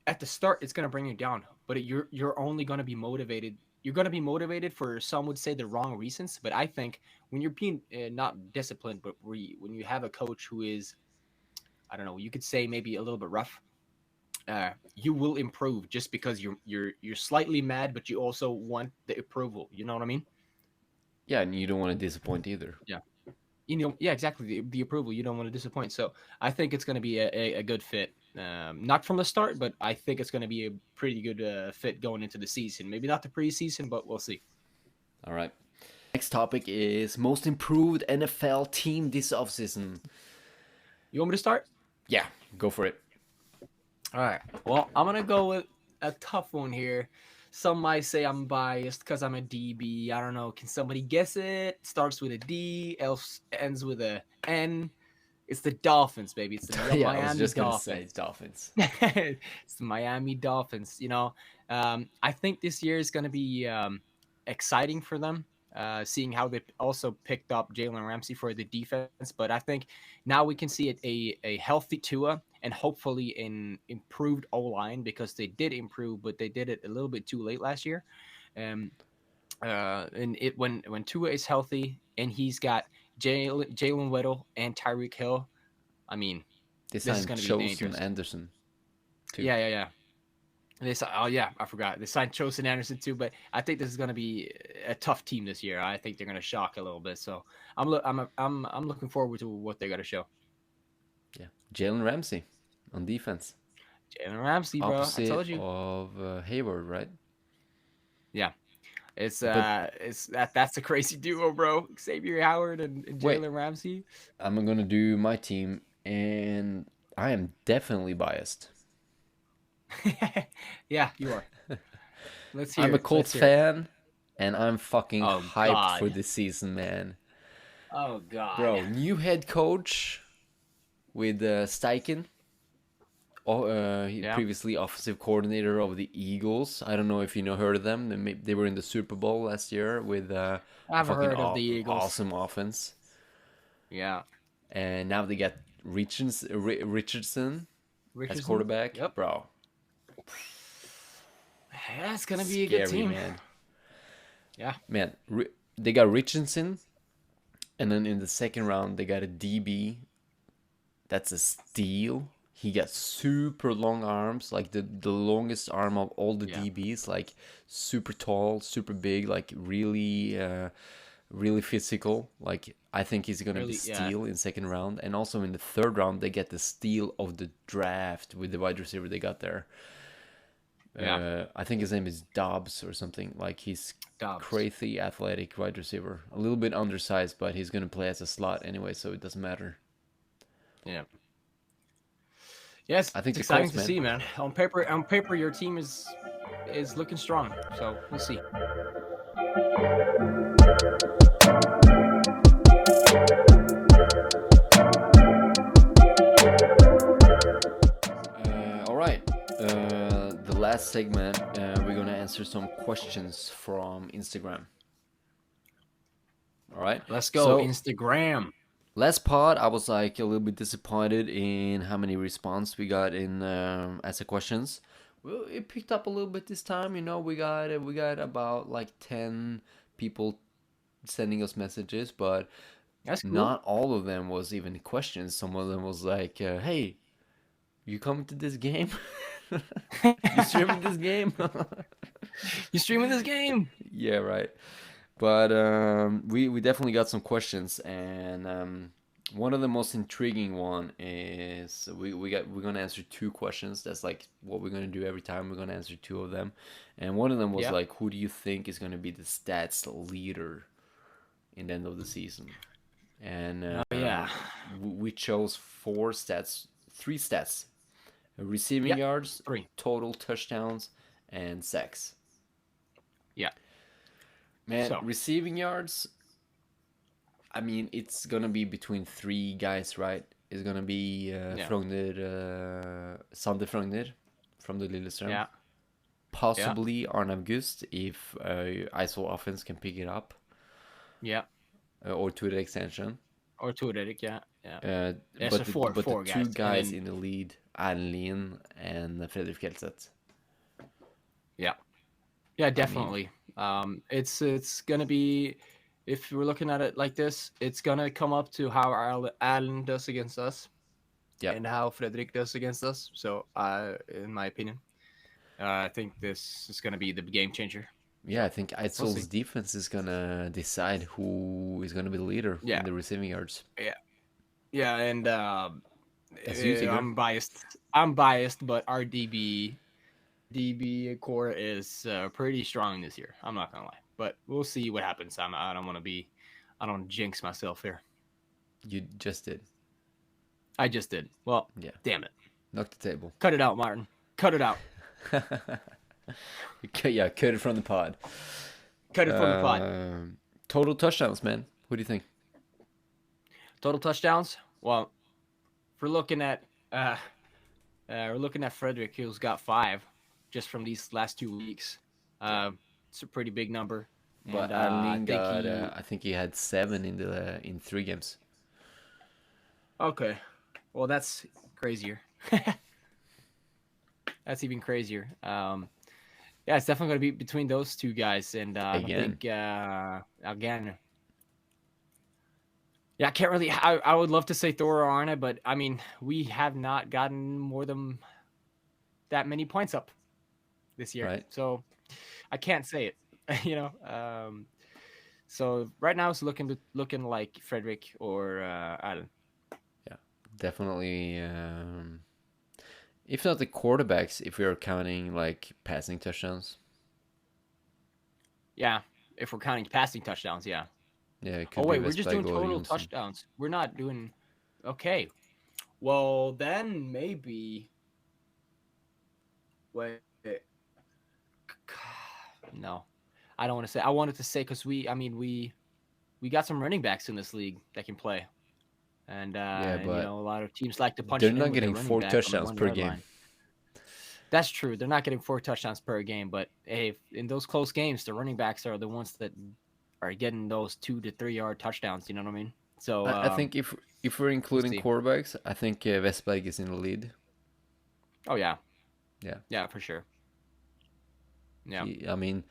at the start it's gonna bring you down. But you're only gonna be motivated. You're gonna be motivated for, some would say, the wrong reasons. But I think when you're being not disciplined, but when you have a coach who is, I don't know, you could say maybe a little bit rough, you will improve just because you're slightly mad, but you also want the approval. You know what I mean? Yeah, and you don't want to disappoint either. Yeah. Yeah, exactly. The approval. You don't want to disappoint. So I think it's going to be a good fit. Not from the start, but I think it's going to be a pretty good fit going into the season. Maybe not the preseason, but we'll see. All right. Next topic is most improved NFL team this offseason. You want me to start? Yeah, go for it. All right. Well, I'm going to go with a tough one here. Some might say I'm biased because I'm a DB. I don't know. Can somebody guess it? Starts with a D, else ends with a N. It's the Dolphins, baby. It's the Yeah, Miami I was just Dolphins. gonna say Dolphins. It's the Miami Dolphins. I think this year is going to be exciting for them, seeing how they also picked up Jalen Ramsey for the defense. But I think now we can see it a healthy Tua and hopefully an improved O-line, because they did improve, but they did it a little bit too late last year. And when Tua is healthy and he's got Jalen Waddle and Tyreek Hill, I mean, This is going to be dangerous. Anderson. Too. Yeah. Oh yeah, I forgot. They signed Chosen Anderson too, but I think this is going to be a tough team this year. I think they're going to shock a little bit. So I'm looking forward to what they're going to show. Yeah, Jalen Ramsey on defense, Jalen Ramsey, bro. I opposite told you. of Hayward, right? Yeah, But it's that's a crazy duo, bro. Xavier Howard and wait, Jalen Ramsey. I'm gonna do my team, and I am definitely biased. Yeah, you are. Let's I'm hear a it. Let's Colts hear it. fan, and I'm fucking Oh hyped for God. this season, man. Oh God. Bro, new head coach with Steichen. Oh, he Yeah, previously offensive coordinator of the Eagles. I don't know if you know heard of them. They were in the Super Bowl last year with I've fucking heard of the Eagles. awesome offense. Yeah, And now they got Richardson as Richardson. quarterback. Yep. Bro, Yeah, it's gonna be a good scary, team. man. Yeah. Man, they got Richardson, and then in the second round they got a DB. That's a steal. He got super long arms, like the longest arm of all the Yeah. DBs, like super tall, super big, like really physical. Like I think he's gonna be Really. Yeah. steal in second round, and also in the third round they get the steal of the draft with the wide receiver they got there. Yeah. I think his name is Dobbs or something. Like he's Dobbs. crazy athletic wide receiver, a little bit undersized, but he's gonna play as a slot anyway, so it doesn't matter. Yeah. Yes, I think it's the exciting Colts, to man. see, man. On paper, your team is looking strong. So we'll see. All right. The last segment, we're gonna answer some questions from Instagram. All right. Let's go So Instagram. last pod, I was like a little bit disappointed in how many response we got in as the questions. Well, it picked up a little bit this time. You know, we got about like 10 people sending us messages, but That's cool. not all of them was even questions. Some of them was like, "Hey, you coming to this game? You streaming this game?" You streaming this game? Yeah, right. But we definitely got some questions, and one of the most intriguing one is we're gonna answer two questions. That's like what we're gonna do every time. We're gonna answer two of them, and one of them was Yeah. like, who do you think is gonna be the stats leader in the end of the season? And Oh yeah. we chose three stats: receiving Yeah. yards, 3. total touchdowns, and sacks. Yeah. Man, So receiving yards, I mean, it's gonna be between three guys, right? It's gonna be yeah. Sander Frogner from the Lillestrøm. Yeah. Yeah. Possibly Arne Gust if ISO offense can pick it up, Yeah. or to the extension. Or Turerik, yeah. Yeah. Uh, Yeah, so but the four two guys. And guys then in the lead, Erlend and Fredrik Fjellstedt. yeah. Yeah, I mean, definitely. It's gonna be, if we're looking at it like this, it's gonna come up to how Alan does against us yeah, and how Frederick does against us. So, in my opinion, I think this is gonna be the game changer. yeah. I So think we'll Eitzel's see. defense is gonna decide who is gonna be the leader Yeah, in the receiving yards. yeah, yeah. And That's you, Sigurd. I'm biased. I'm biased, but our DB core is pretty strong this year. I'm not gonna lie, but we'll see what happens. I don't want to be, I don't jinx myself here. You just did. I just did. Well, Yeah, damn it. knock the table. Cut it out, Martin. Cut it out. Yeah, cut it from the pod. Cut it from the pod. Total touchdowns, man. What do you think? Total touchdowns. Well, if we're looking at Frederick, who's got 5 just from these last 2 weeks. It's a pretty big number. But And I Erling think got, I think he had 7 in 3 games. okay. Well, that's crazier. That's even crazier. Yeah, it's definitely going to be between those two guys. And I Again. think, again, yeah, I can't really. I would love to say Thor or Arne, but I mean, we have not gotten more than that many points up. this year. Right. So I can't say it. So right now it's looking like Frederick or Allen. Yeah, definitely. If not the quarterbacks, if we are counting like passing touchdowns. Yeah, if we're counting passing touchdowns, yeah. Yeah, it Oh could be wait, we're just doing Vestberg or total Jonsson. touchdowns. We're not doing. Okay, well then maybe. Wait, no, I don't want to say. I wanted to say because we got some running backs in this league that can play, Yeah, and but a lot of teams like to punch they're it in not with their getting running four back on the touchdowns per 1 yard game. line. That's true. They're not getting 4 touchdowns per game, but hey, in those close games, the running backs are the ones that are getting those 2 to 3 yard touchdowns. You know what I mean? So I think if we're we'll including see. quarterbacks, I think Vestberg is in the lead. Oh yeah, Yeah. yeah, for sure. Yeah, I mean,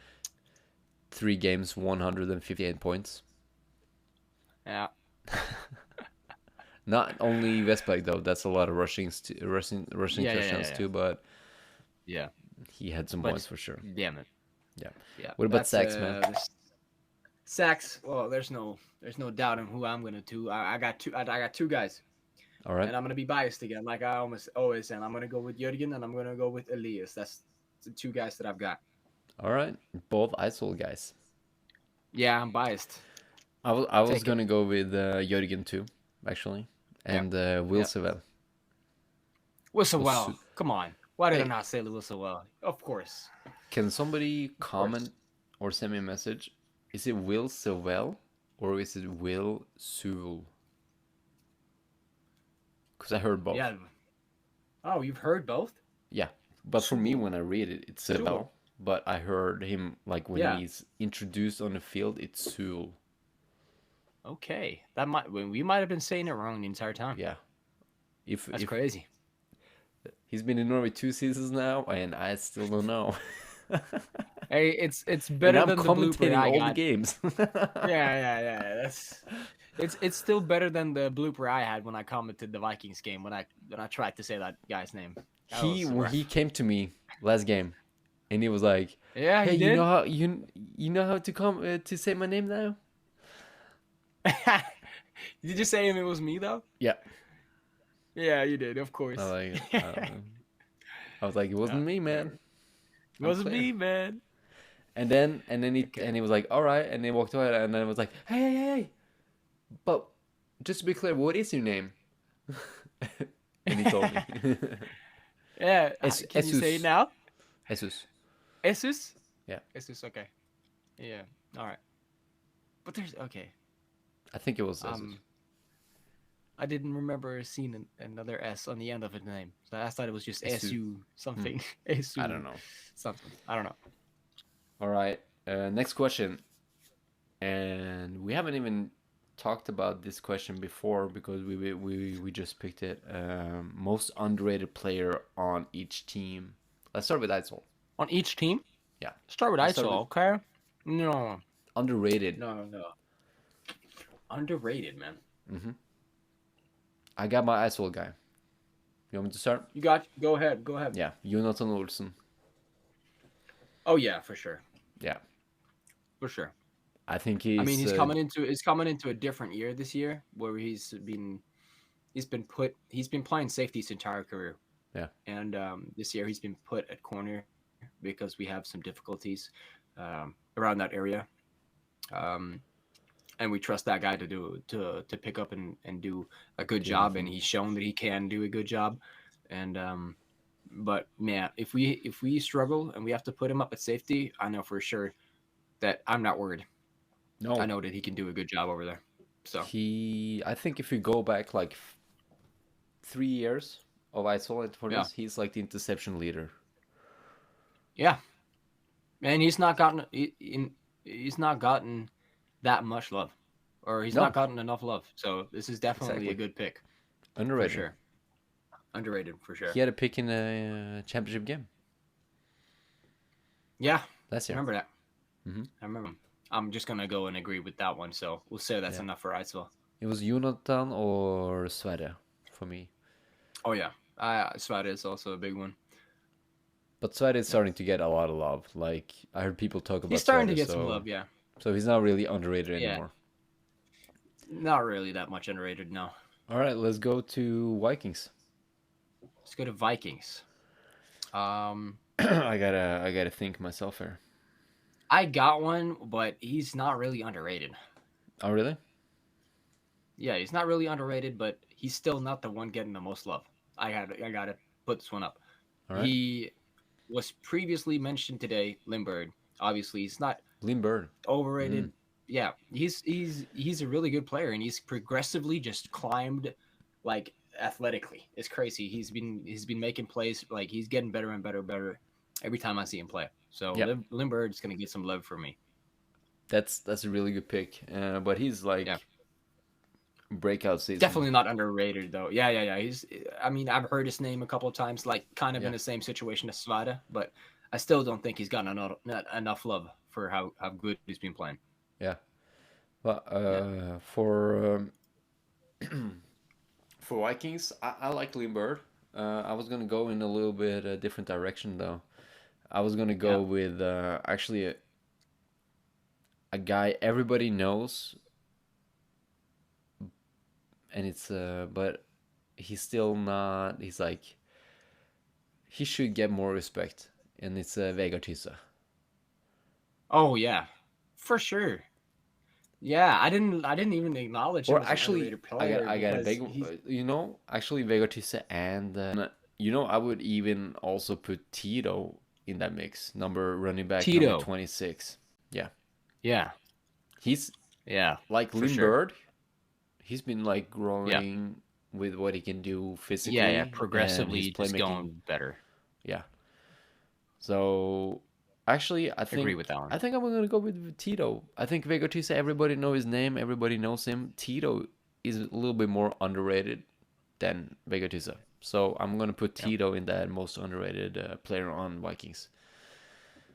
3 games, 158 points. yeah, Not only Vestberg though. That's a lot of rushing yeah, yeah, touchdowns yeah, too. But yeah. he had some But points for sure. damn it, Yeah. yeah. What about That's sacks, man? sacks. Well, there's no doubt in who I'm gonna do. I got two. I got two guys, All right. and I'm gonna be biased again, like I almost always am. I'm gonna go with Jurgen, and I'm gonna go with Elias. That's the two guys that I've got. All right. Both ISOL guys. Yeah, I'm biased. I was Take it. gonna go with Jørgen too, actually, Yeah, and Will yeah. Sewell. Whistlewell. Come on. Why did I Hey, not say Whistlewell? Of course. can somebody Of course. comment or send me a message? Is it Will Sewell or is it Will Sewell? Because I heard both. Yeah. Oh, you've heard both? Yeah, but for me, Sewell. when I read it, it's Sewell. Sewell. But I heard him like when Yeah. he's introduced on the field, it's Sewell. Okay. We might have been saying it wrong the entire time. Yeah, That's if crazy. he's been in Norway 2 seasons now, and I still don't know. Hey, it's And better I'm than the blooper commentating I all the got. games. Yeah. It's still better than the blooper I had when I commented the Vikings game when I tried to say that guy's name. That was When he rough. came to me last game, and he was like, Yeah, "Hey, he did. you know how to come to say my name now?" Did you say him? It was me though. Yeah. Yeah, you did. Of course. I was like, it wasn't me, man. It wasn't me, man. And then Okay. he was like, all right, and he walked away, and then it was like, hey, but just to be clear, what is your name? And he told me. Yeah. Can you say it now? Jesus. Jesus? Yeah. Jesus, okay. Yeah. All right. But there's okay. I think it was Jesus. I didn't remember seeing another S on the end of a name. So I thought it was just SU something. SU I don't know. something. I don't know. All right. Next question. And we haven't even talked about this question before because we just picked it. Most underrated player on each team. Let's start with Edsel. On each team? Yeah. Start with Edsel, okay? No. Underrated. No. Underrated, man. Mm-hmm. I got my Edsel guy. You want me to start? Go ahead. Yeah. Jonathan Olsen. Oh yeah, for sure. Yeah. For sure. I think he's coming into a different year this year where he's been playing safety his entire career. Yeah. And this year he's been put at corner because we have some difficulties around that area. And we trust that guy to pick up and do a good job, and he's shown that he can do a good job. And but man, if we struggle and we have to put him up at safety, I know for sure that I'm not worried. No. I know that he can do a good job over there. So I think if you go back like 3 years of Isolate for this, he's like the interception leader. Yeah, and he's not gotten that much love, or he's not gotten enough love. So this is definitely a good pick. Underrated. For sure. Underrated for sure. He had a pick in a championship game. Yeah, last year. I remember that. Mm-hmm. I remember him. I'm just gonna go and agree with that one. So we'll say that's enough for Eidsvoll. It was Jonathan or Sverre for me. Oh yeah, Sverre is also a big one. But Sweat is starting to get a lot of love. Like I heard people talk He's about starting to Sweat, get some love, yeah. so he's not really underrated Yeah. anymore. Not really that much underrated, no. All right, let's go to Vikings. Let's go to Vikings. I gotta think myself here. I got one, but he's not really underrated. Oh really? Yeah, he's not really underrated, but he's still not the one getting the most love. I gotta put this one up. All right. He was previously mentioned today, Lindbergh. Obviously, he's not Lindbergh. overrated. Yeah, he's a really good player, and he's progressively just climbed, like athletically. It's crazy. He's been making plays, like he's getting better and better every time I see him play. So Yep. Lindbergh is gonna get some love from me. That's a really good pick. But he's like breakout season. Definitely not underrated though. Yeah. I mean, I've heard his name a couple of times, like kind of in the same situation as Svada, but I still don't think he's gotten not enough love for how good he's been playing. Yeah. But for for Vikings, I like Lindbergh. I was gonna go in a little bit a different direction though. I was gonna go with actually a guy everybody knows, and it's but he's still not. He's like he should get more respect, and it's Vegard Tysse. Oh yeah, for sure. Yeah, I didn't even acknowledge him Or as an actually, underrated player I got a because big, actually Vegard Tysse and I would even also put Tito in that mix. Running back Tito. number 26. Yeah. Yeah. He's like Lindbergh. Sure. He's been like growing with what he can do physically. Yeah, progressively just going better. Yeah. So actually, I agree with that one. I think I'm gonna go with Tito. I think Vegard Tysse, everybody knows his name, everybody knows him. Tito is a little bit more underrated than Vegard Tysse. So I'm gonna put Tito in that most underrated player on Vikings.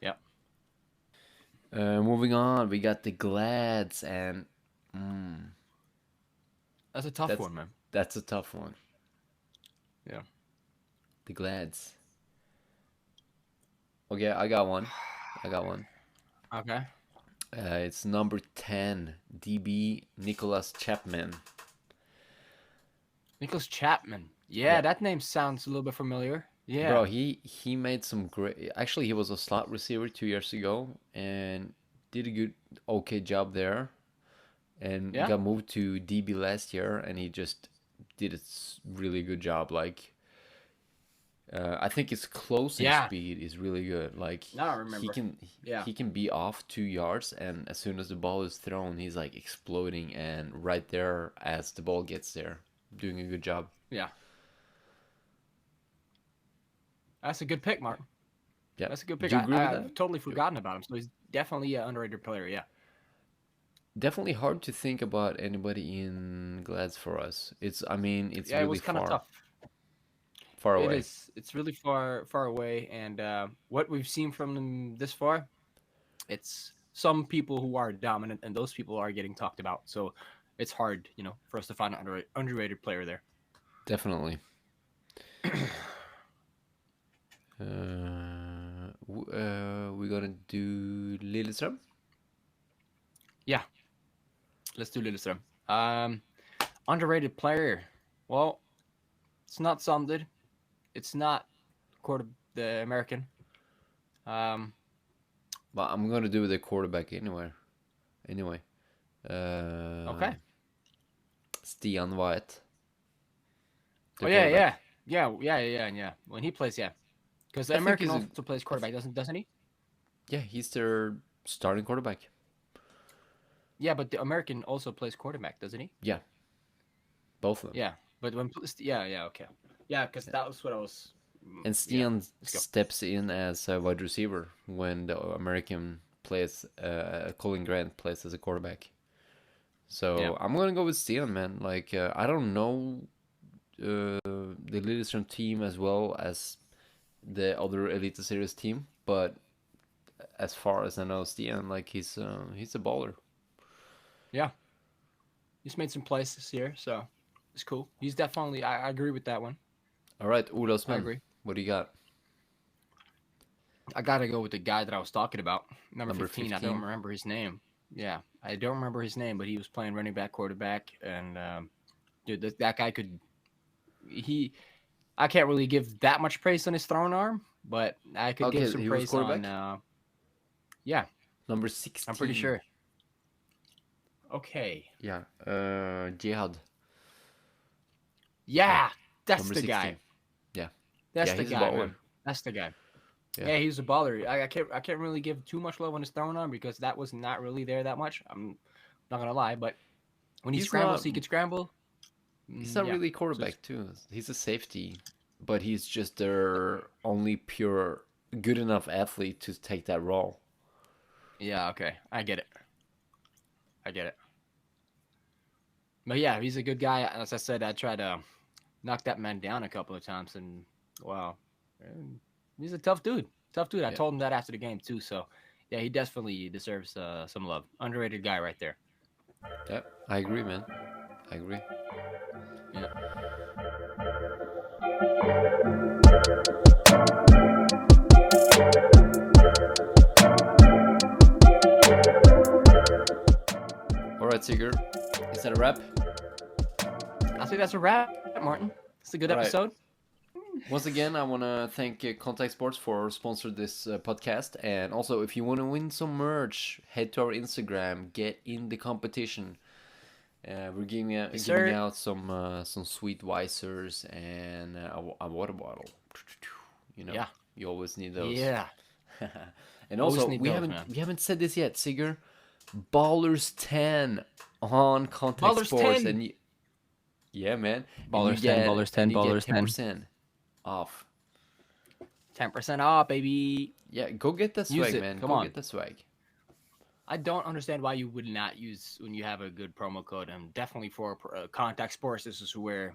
Yep. Moving on, we got the Glads, and that's a tough one, man. That's a tough one. Yeah. The Glads. Okay, I got one. Okay. It's number 10, DB Nicholas Chapman. Nicholas Chapman. Yeah, that name sounds a little bit familiar. Yeah. Bro, he made some great. Actually, he was a slot receiver 2 years ago and did a okay job there. And got moved to DB last year, and he just did a really good job. Like, I think his closing speed is really good. Like, now I remember. He can be off 2 yards, and as soon as the ball is thrown, he's like exploding and right there as the ball gets there, doing a good job. Yeah. That's a good pick, Mark. Yeah, that's a good pick. Do you agree with that? I've totally forgotten about him. So he's definitely an underrated player. Yeah. Definitely hard to think about anybody in Glads for us. It's really it was kind of tough. Far away. It is. It's really far away, and what we've seen from them this far, it's some people who are dominant, and those people are getting talked about. So it's hard, for us to find an underrated player there. Definitely. We're gonna do Lillestrøm. Yeah. Let's do Lillestrøm. Underrated player. Well, it's not Sunded. It's not the American. But I'm gonna do the quarterback anyway. Okay. Stian White. Yeah. When he plays, because the American also plays quarterback, doesn't he? Yeah, he's their starting quarterback. Yeah, but the American also plays quarterback, doesn't he? Yeah. Both of them. Yeah, but okay. Yeah, because that was what I was. And Stian steps in as a wide receiver when the American plays. Colin Grant plays as a quarterback. So I'm gonna go with Stian, man. Like I don't know the Lillestrøm team as well as the other Elite Series team, but as far as I know, Stian, like he's a baller. Yeah, he's made some plays this year, so it's cool. He's definitely. I agree with that one. All right, Olafsman. I agree. What do you got? I gotta go with the guy that I was talking about, number Number 15. I don't 15. remember his name. Yeah, I don't remember his name, but he was playing running back, quarterback, and dude, that guy could. He, I can't really give that much praise on his throwing arm, but I could give Okay, some he was praise on. quarterback. Yeah, Number I'm pretty 16. sure. Okay. Yeah. Jihad. Yeah. Yeah, that's Number the guy. 16. Yeah. That's Yeah, the he's a guy, baller. man. That's the guy. Yeah. Yeah, he's a baller. I can't really give too much love on his throwing arm because that was not really there that much. I'm not gonna lie, but when he He's scrambles, not he could scramble. he's not Yeah. really So quarterback too. He's a safety, but he's just their only pure good enough athlete to take that role. yeah, okay, I get it. I get it. But yeah, he's a good guy. As I said, I tried to knock that man down a couple of times, and wow, he's a tough dude. Tough dude. I Yeah. told him that after the game too. So yeah, he definitely deserves some love. Underrated guy right there. Yeah. I agree, man. I agree. Yeah. All right, Sigurd. Is that a wrap? I think that's a wrap, Martin. It's a good All right. episode. Once again, I want to thank Contact Sports for sponsoring this podcast. And also, if you want to win some merch, head to our Instagram, get in the competition. We're giving out some sweet Weissers and a water bottle. You know, Yeah. you always need those. Yeah. And Always also, need we those, haven't man. we haven't said this yet, Sigurd. Ballers 10 on Contact Ballers Sports, 10. and yeah, man, Ballers 10, Ballers 10, and you get Ballers 10. 10% off. 10% off, baby. Yeah, go get that Use swag, it. man. Come Go on. get that swag. I don't understand why you would not use when you have a good promo code. And definitely for Contact Sports, this is where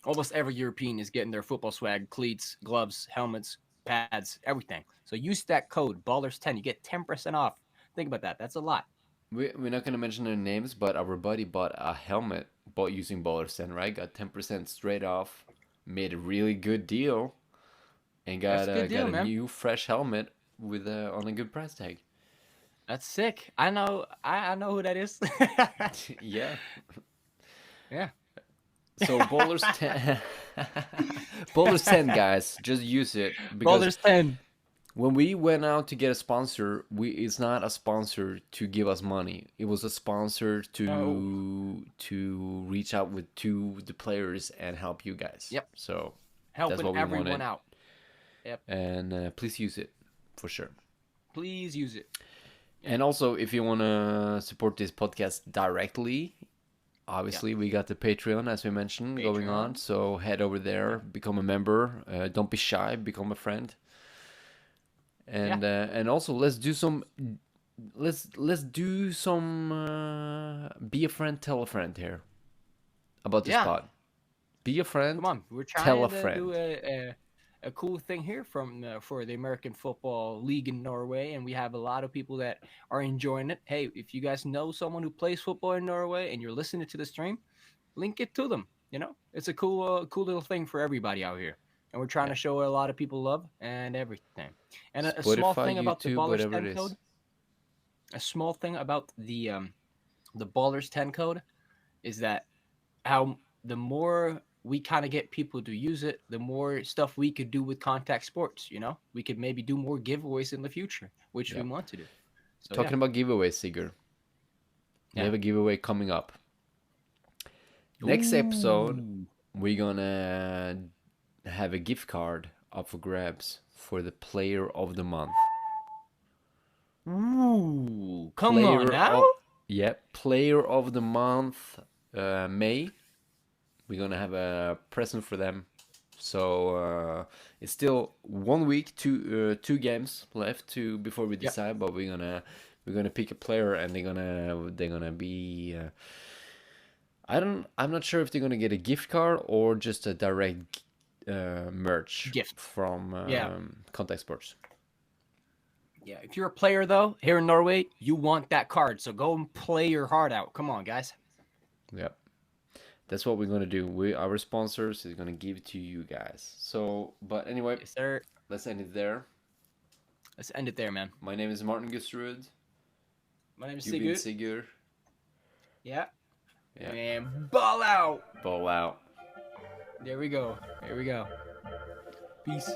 almost every European is getting their football swag, cleats, gloves, helmets, pads, everything. So use that code Ballers10. You get 10% off. Think about that. That's a lot. We're not gonna mention their names, but our buddy bought a helmet, bought using Ballers 10, right? Got 10% straight off, made a really good deal, and That's a good got deal, a man. new fresh helmet with on a good price tag. That's sick. I know. I know who that is. Yeah. Yeah. So Ballers 10, Ballers 10, guys, just use it because Ballers 10. when we went out to get a sponsor, it's not a sponsor to give us money. It was a sponsor No. to reach out to the players and help you guys. Yep. So that's Helping what we everyone wanted. out. Yep. And please use it for sure. Please use it. And also, if you want to support this podcast directly, obviously we got the Patreon, as we mentioned, going on. Patreon. So head over there, become a member. Don't be shy, become a friend. And also let's do some be a friend, tell a friend here about this Yeah. pod. Be a friend, Come on. We're tell trying a to do friend. a cool thing here from for the American Football League in Norway, and we have a lot of people that are enjoying it. Hey, if you guys know someone who plays football in Norway and you're listening to the stream, link it to them. You know, it's a cool little thing for everybody out here, and we're trying Yeah. to show a lot of people love and everything. And a small Spotify, thing about the YouTube, Ballers whatever 10 it code. is. A small thing about the Ballers 10 code is that how the more we kind of get people to use it, the more stuff we could do with Contact Sports. You know, we could maybe do more giveaways in the future, which we Yeah. want to do. So Talking about giveaways, Sigurd. We have a giveaway coming up. Next episode, Ooh. we're gonna have a gift card up for grabs for the Player of the Month. Ooh, come Player on now. Player of the Month, May. We're gonna have a present for them. So it's still 1 week, two games left before we decide. But we're gonna pick a player, and they're gonna be. I'm not sure if they're gonna get a gift card or just a direct merch Gift from Contact Sports. Yeah, if you're a player though here in Norway, you want that card. So go and play your heart out. Come on, guys. Yeah. That's what we're gonna do. Our sponsors is gonna give it to you guys. So, but anyway, Yes, sir. let's end it there. Let's end it there, man. My name is Martin Gustrud. My name is You've been Sigurd. Sigurd. Yeah. Yeah. And ball out. Ball out. There we go. There we go. Peace.